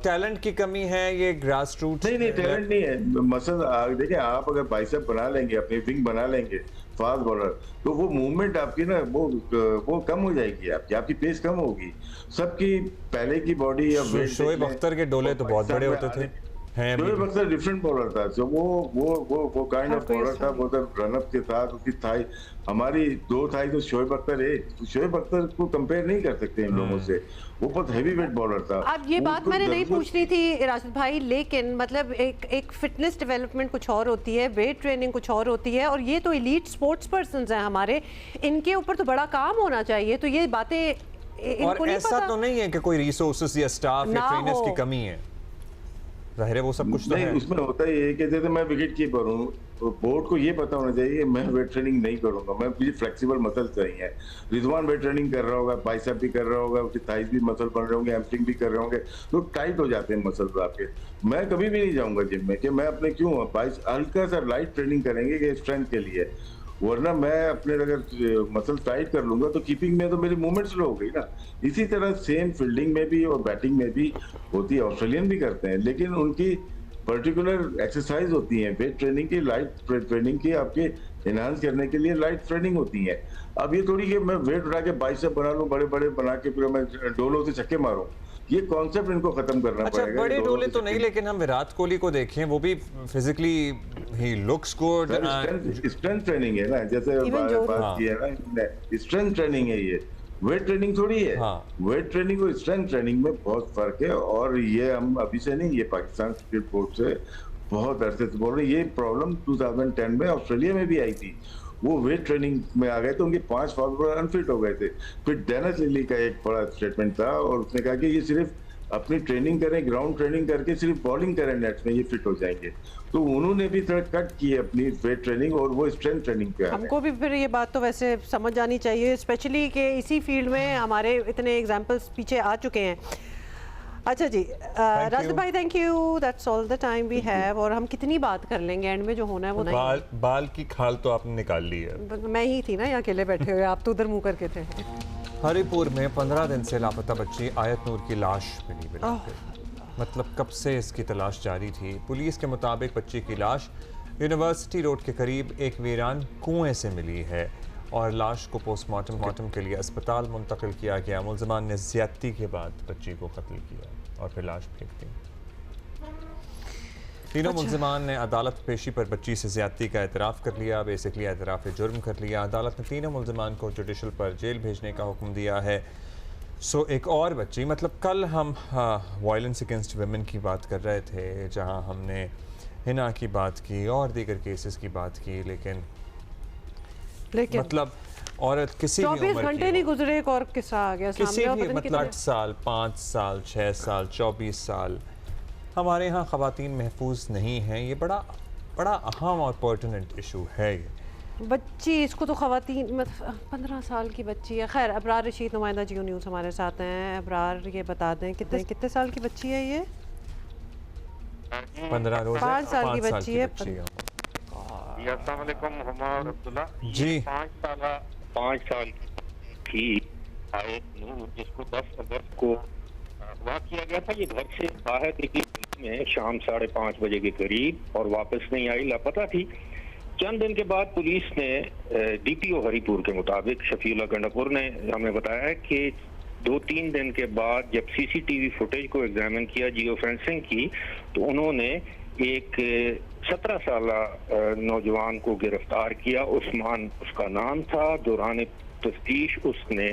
टैलेंट की कमी है, ये ग्रास रूट नहीं टैलेंट नहीं है। मसला देखिए, आप अगर बाइसेप बना लेंगे, अपनी विंग बना लेंगे फास्ट बॉलर, तो वो मूवमेंट आपकी ना वो कम हो जाएगी, आपकी पेस कम होगी। सबकी पहले की बॉडी या वेट, शोएब अख्तर के डोले तो बहुत बड़े होते थे। शोएब अख्तर डिफरेंट बॉलर था, जो वो काइंड ऑफ बॉलर था, वो रनअप के साथ उसकी थाई, हमारी 2 थाई तो शोएब अख्तर है, शोएब अख्तर को कंपेयर नहीं कर सकते इन लोगों से, वो बहुत हैवी वेट बॉलर था। अब ये बात मैंने नहीं पूछनी थी राशिद भाई, लेकिन मतलब एक फिटनेस डेवलपमेंट कुछ और होती है, वेट ट्रेनिंग कुछ और होती है, और ये तो एलीट स्पोर्ट्स पर्संस हैं हमारे, इनके ऊपर तो बड़ा काम होना चाहिए। तो ये बातें इनको और नहीं ऐसा पता? तो नहीं है कि कोई रिसोर्सेज या स्टाफ या ट्रेनर्स की कमी है? जाहिर है वो सब कुछ तो नहीं है। उसमें होता ही है कि जैसे मैं विकेट कीपर हूँ तो बोर्ड को ये पता होना चाहिए मैं वेट ट्रेनिंग नहीं करूंगा, मैं मुझे फ्लेक्सिबल मसल चाहिए। रिजवान वेट ट्रेनिंग कर रहा होगा, बाइसेप भी कर रहा होगा, उसके थाइस भी मसल बन रहे होंगे, हैमस्ट्रिंग भी कर रहे होंगे, तो टाइट हो जाते हैं मसल आपके। मैं कभी भी नहीं जाऊंगा जिम में कि मैं अपने क्यों हल्का सा लाइट ट्रेनिंग करेंगे कि स्ट्रेंथ के लिए, वरना मैं अपने अगर मसल टाइट कर लूंगा तो कीपिंग में तो मेरी मूवमेंट स्लो हो गई ना। इसी तरह सेम फील्डिंग में भी और बैटिंग में भी होती है, ऑस्ट्रेलियन भी करते हैं, लेकिन उनकी पर्टिकुलर एक्सरसाइज होती है वेट ट्रेनिंग की, लाइट ट्रेनिंग की, आपके एनहांस करने के लिए लाइट ट्रेनिंग होती है। अब ये थोड़ी कि मैं वेट उठा के बाइसेप बना लूं, बड़े बड़े बना के फिर मैं डोलों से छक्के मारूं, ये कॉन्सेप्ट इनको खत्म करना पड़ेगा। अच्छा, बड़े डोले तो नहीं, लेकिन हम विराट कोहली को देखें, वो भी physically he looks good. Strength training है ना, जैसे बात की है ना, स्ट्रेंथ ट्रेनिंग है ये, वेट ट्रेनिंग थोड़ी है। वेट ट्रेनिंग और स्ट्रेंथ ट्रेनिंग में बहुत फर्क है, और ये हम अभी से नहीं, ये पाकिस्तान क्रिकेट बोर्ड से बहुत अरसे से बोल रहे हैं। ये प्रॉब्लम 2010 में ऑस्ट्रेलिया में भी आई थी, वो वेट ट्रेनिंग में आ गए तो उनके 5 फास्ट बॉलर अनफिट हो गए थे। फिर डेनिस लिली का एक बड़ा स्टेटमेंट था और उसने कहा कि ये सिर्फ अपनी ट्रेनिंग करें, ग्राउंड ट्रेनिंग करके सिर्फ बॉलिंग करें नेट्स में, ये फिट हो जाएंगे। तो उन्होंने भी थोड़ा कट की है अपनी वेट ट्रेनिंग और वो स्ट्रेंथ ट्रेनिंग पे। हमको भी फिर ये बात तो वैसे समझ आनी चाहिए, स्पेशली कि इसी फील्ड में हमारे इतने एग्जांपल्स पीछे आ चुके हैं। अच्छा जी, राशिद भाई, thank you, that's all the time we have. और हम कितनी बात कर लेंगे, एंड में जो होना है वो नहीं। बाल की खाल तो आपने निकाल ली है। मैं ही थी ना यहाँ अकेले बैठे हुए, आप तो उधर मुंह करके थे। हरिपुर में 15 दिन से लापता बच्ची आयत नूर की लाश मिली। मतलब कब से इसकी तलाश जारी थी। पुलिस के मुताबिक बच्ची की लाश यूनिवर्सिटी रोड के करीब एक वीरान कुएं से मिली है और लाश को पोस्टमार्टम के लिए अस्पताल मुंतकिल किया गया। मुलजमान ने ज्यादती के बाद बच्ची को कत्ल किया और फिर लाश फेंक दी। तीनों मुलजमान ने अदालत पेशी पर बच्ची से ज्यादती का एतराफ़ कर लिया, बेसिकली एतराफ़ जुर्म कर लिया। अदालत ने तीनों मुलजमान को जुडिशल पर जेल भेजने का हुक्म दिया है। सो एक और बच्ची, मतलब कल हम वायलेंस अगेंस्ट वुमेन की बात कर रहे थे, जहां हमने हिना की बात की और दीगर केसेस की बात की, लेकिन मतलब औरत किसी भी उम्र की 24 घंटे नहीं गुजरे, एक और किस्सा आ गया सामने। किसी भी मतलब 8 साल, 5 साल, 6 साल, 24 साल, हमारे यहाँ ख़वातीन महफूज नहीं हैं। ये बड़ा अहम और पर्टिनेंट इशू है। ये बच्ची, इसको तो ख़वातीन, मतलब 15 साल की बच्ची है। खैर, अबरार रशीद नुमाइंदा जियो न्यूज़ हमारे साथ हैं। अबरार, ये बता दें कितने साल की बच्ची है ये? 5 साल की बच्ची है। जी, 5 साल की आयत नूर, जिसको 10 अगस्त को वाक़ किया गया था। ये घर से बाहर निकली में शाम 5:30 बजे के करीब और वापस नहीं आई, लापता थी। चंद दिन के बाद पुलिस ने डीपीओ हरिपुर के मुताबिक शफीउल्लाह गंडापुर ने हमें बताया है कि 2-3 दिन के बाद जब सीसीटीवी फुटेज को एग्जामिन किया, जियो फेंसिंग की, तो उन्होंने एक 17 साल नौजवान को गिरफ्तार किया। उस्मान उसका नाम था। दौरान तफ्तीश उसने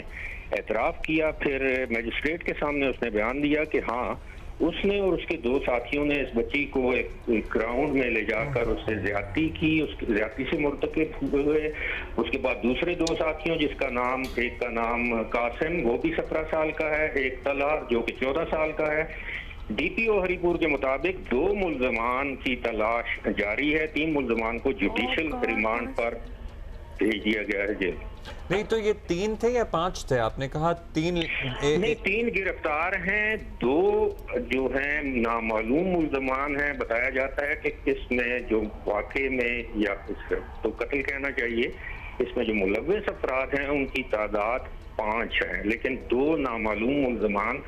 एतराफ़ किया। फिर मजिस्ट्रेट के सामने उसने बयान दिया कि हाँ, उसने और उसके 2 साथियों ने इस बच्ची को एक ग्राउंड में ले जाकर उससे ज्यादती की, उसकी ज्यादती से मुर्तकिब हुए। उसके बाद दूसरे 2 साथियों, जिसका नाम, एक का नाम कासिम, वो भी 17 साल का है, एक तला जो कि 14 साल का है। डीपीओ हरिपुर के मुताबिक 2 मुल्जमान की तलाश जारी है। 3 मुल्जमान को जुडिशल रिमांड पर भेज दिया गया है जेल। नहीं तो ये 3 थे या 5 थे? आपने कहा 3। नहीं, 3 गिरफ्तार हैं, 2 जो हैं नामालूम मुल्जमान हैं। बताया जाता है कि इसमें जो वाकई में, या तो कत्ल कहना चाहिए, इसमें जो मुलव्विस अफराद हैं उनकी तादाद 5 है, लेकिन 2 नामालूम मुल्जमान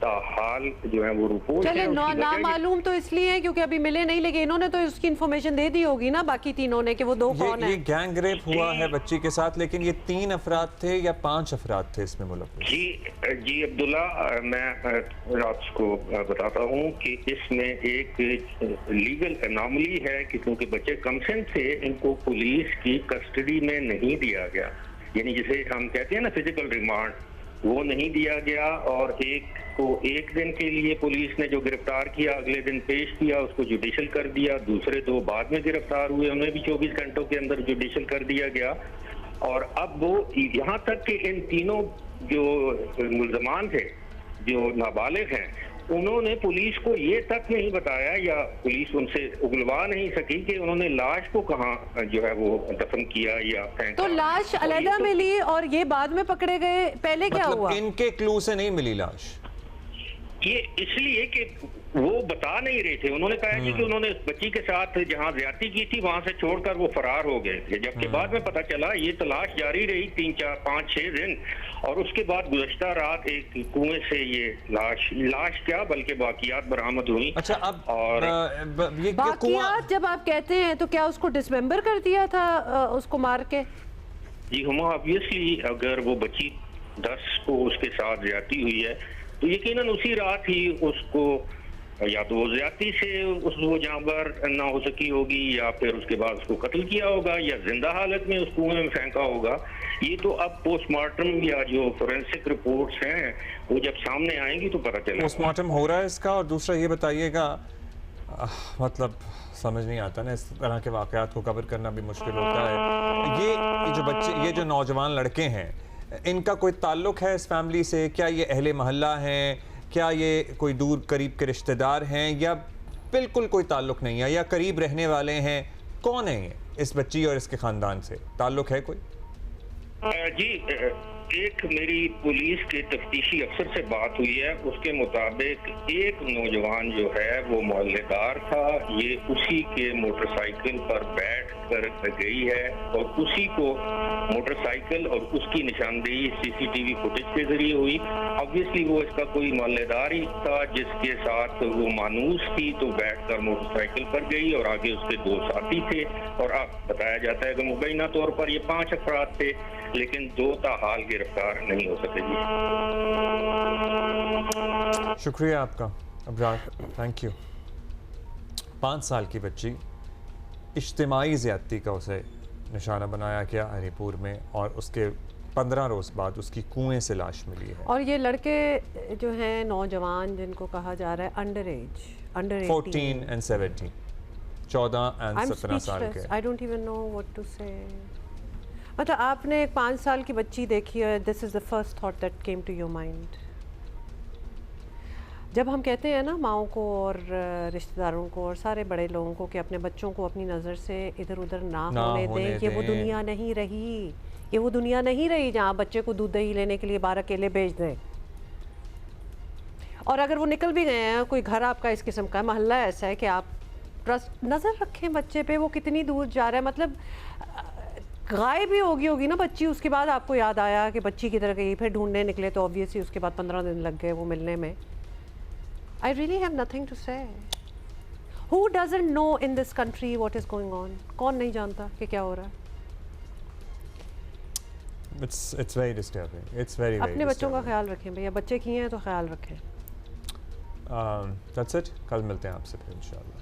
हाल जो है वो रिपोर्ट चले नामालूम तो इसलिए है क्योंकि अभी मिले नहीं, लेकिन इन्होंने तो उसकी इन्फॉर्मेशन दे दी होगी ना बाकी तीनों ने कि वो 2 कौन है। ये गैंग रेप हुआ है बच्ची के साथ, लेकिन ये 3 अफराद थे या 5 अफराद थे इसमें मुलव्विस? जी अब्दुल्ला, मैं आपको बताता हूँ कि इसमें एक लीगल एनॉमली है कि क्योंकि बच्चे कमसिन थे, इनको पुलिस की कस्टडी में नहीं दिया गया, यानी जिसे हम कहते हैं ना फिजिकल रिमांड, वो नहीं दिया गया। और एक को 1 दिन के लिए पुलिस ने जो गिरफ्तार किया, अगले दिन पेश किया, उसको जुडिशल कर दिया। दूसरे 2 बाद में गिरफ्तार हुए, उन्हें भी 24 घंटों के अंदर जुडिशल कर दिया गया। और अब वो यहाँ तक कि इन तीनों जो मुल्जमान थे, जो नाबालिग हैं, उन्होंने पुलिस को ये तक नहीं बताया या पुलिस उनसे उगलवा नहीं सकी कि उन्होंने लाश को कहाँ जो है वो दफन किया या फेंका। तो लाश अलग मिली और ये बाद में पकड़े गए, पहले क्या हुआ? इनके क्लू से नहीं मिली लाश, ये इसलिए कि वो बता नहीं रहे थे। उन्होंने कहा जी कि उन्होंने बच्ची के साथ जहां ज्यादती की थी वहां से छोड़कर वो फरार हो गए थे, जबकि बाद में पता चला ये तलाश जारी रही 3, 4, 5, 6 दिन और उसके बाद गुज़श्ता रात एक कुएं से ये लाश क्या बल्कि बाकियात बरामद हुई। अच्छा, अब और ये बाकियात जब आप कहते हैं तो क्या उसको डिसमेंबर कर दिया था उसको मार के? जी हम ऑब्वियसली अगर वो बच्ची 10 को उसके साथ ज्यादती हुई है तो यकीनन उसी रात ही उसको या तो वो ज्यादती से वो जानवर ना हो सकी होगी या फिर उसके बाद उसको कत्ल किया होगा या जिंदा हालत में उस कुएं में फेंका होगा। ये तो अब पोस्टमार्टम या जो फोरेंसिक रिपोर्ट्स हैं वो जब सामने आएंगी तो पता चलेगा। पोस्टमार्टम हो रहा है इसका। और दूसरा ये बताइएगा, मतलब समझ नहीं आता ना, इस तरह के वाकयात को कवर करना भी मुश्किल होता है। ये जो बच्चे, ये जो नौजवान लड़के हैं, इनका कोई ताल्लुक है इस फैमिली से? क्या ये अहले मोहल्ला हैं? क्या ये कोई दूर करीब के रिश्तेदार हैं या बिल्कुल कोई ताल्लुक नहीं है, या करीब रहने वाले हैं? कौन है ये इस बच्ची और इसके ख़ानदान से? ताल्लुक है कोई? जी एक मेरी पुलिस के तफ्तीशी अफसर से बात हुई है, उसके मुताबिक एक नौजवान जो है वो मोहल्लेदार था, ये उसी के मोटरसाइकिल पर बैठ कर गई है और उसी को मोटरसाइकिल और उसकी निशानदेही सीसीटीवी फुटेज के जरिए हुई। ऑब्वियसली वो इसका कोई मोहल्लेदार ही था जिसके साथ वो मानूस थी, तो बैठकर मोटरसाइकिल पर गई और आगे उसके 2 साथी थे और अब बताया जाता है कि मुबैना तौर पर ये 5 अफराद थे, लेकिन 2 ताहाल गिरफ्तार नहीं हो सके। जी शुक्रिया आपका अबरार, थैंक यू। 5 साल की बच्ची, इज्तिमाई ज़्यादती का उसे निशाना बनाया गया हरीपुर में और उसके 15 रोज़ बाद उसकी कुएं से लाश मिली है। और ये लड़के जो हैं नौजवान जिनको कहा जा रहा है अंडर 14 and 17, 14 and 17 साल के। I don't even know what to say. मतलब आपने एक 5 साल की बच्ची देखी है, this is the first thought that came to your mind? जब हम कहते हैं ना माओं को और रिश्तेदारों को और सारे बड़े लोगों को कि अपने बच्चों को अपनी नज़र से इधर उधर ना होने दें, ये वो दुनिया नहीं रही, ये वो दुनिया नहीं रही जहाँ बच्चे को दूध दही लेने के लिए 12 केले बेच दें। और अगर वो निकल भी गए हैं, कोई घर आपका इस किस्म का मोहल्ला ऐसा है कि आप नज़र रखें बच्चे पे, वो कितनी दूर जा रहा है। मतलब गायब भी होगी ना बच्ची, उसके बाद आपको याद आया कि बच्ची किधर गई, फिर ढूंढने निकले तो ऑब्वियसली उसके बाद 15 दिन लग गए वो मिलने में। I really have nothing to say. Who doesn't know in this country what is going on? कौन नहीं जानता कि क्या हो रहा है? It's very disturbing. It's very अपने बच्चों का ख्याल रखें भैया, बच्चे किए हैं तो ख्याल रखें। That's it. कल मिलते हैं आपसे फिर इंशाल्लाह।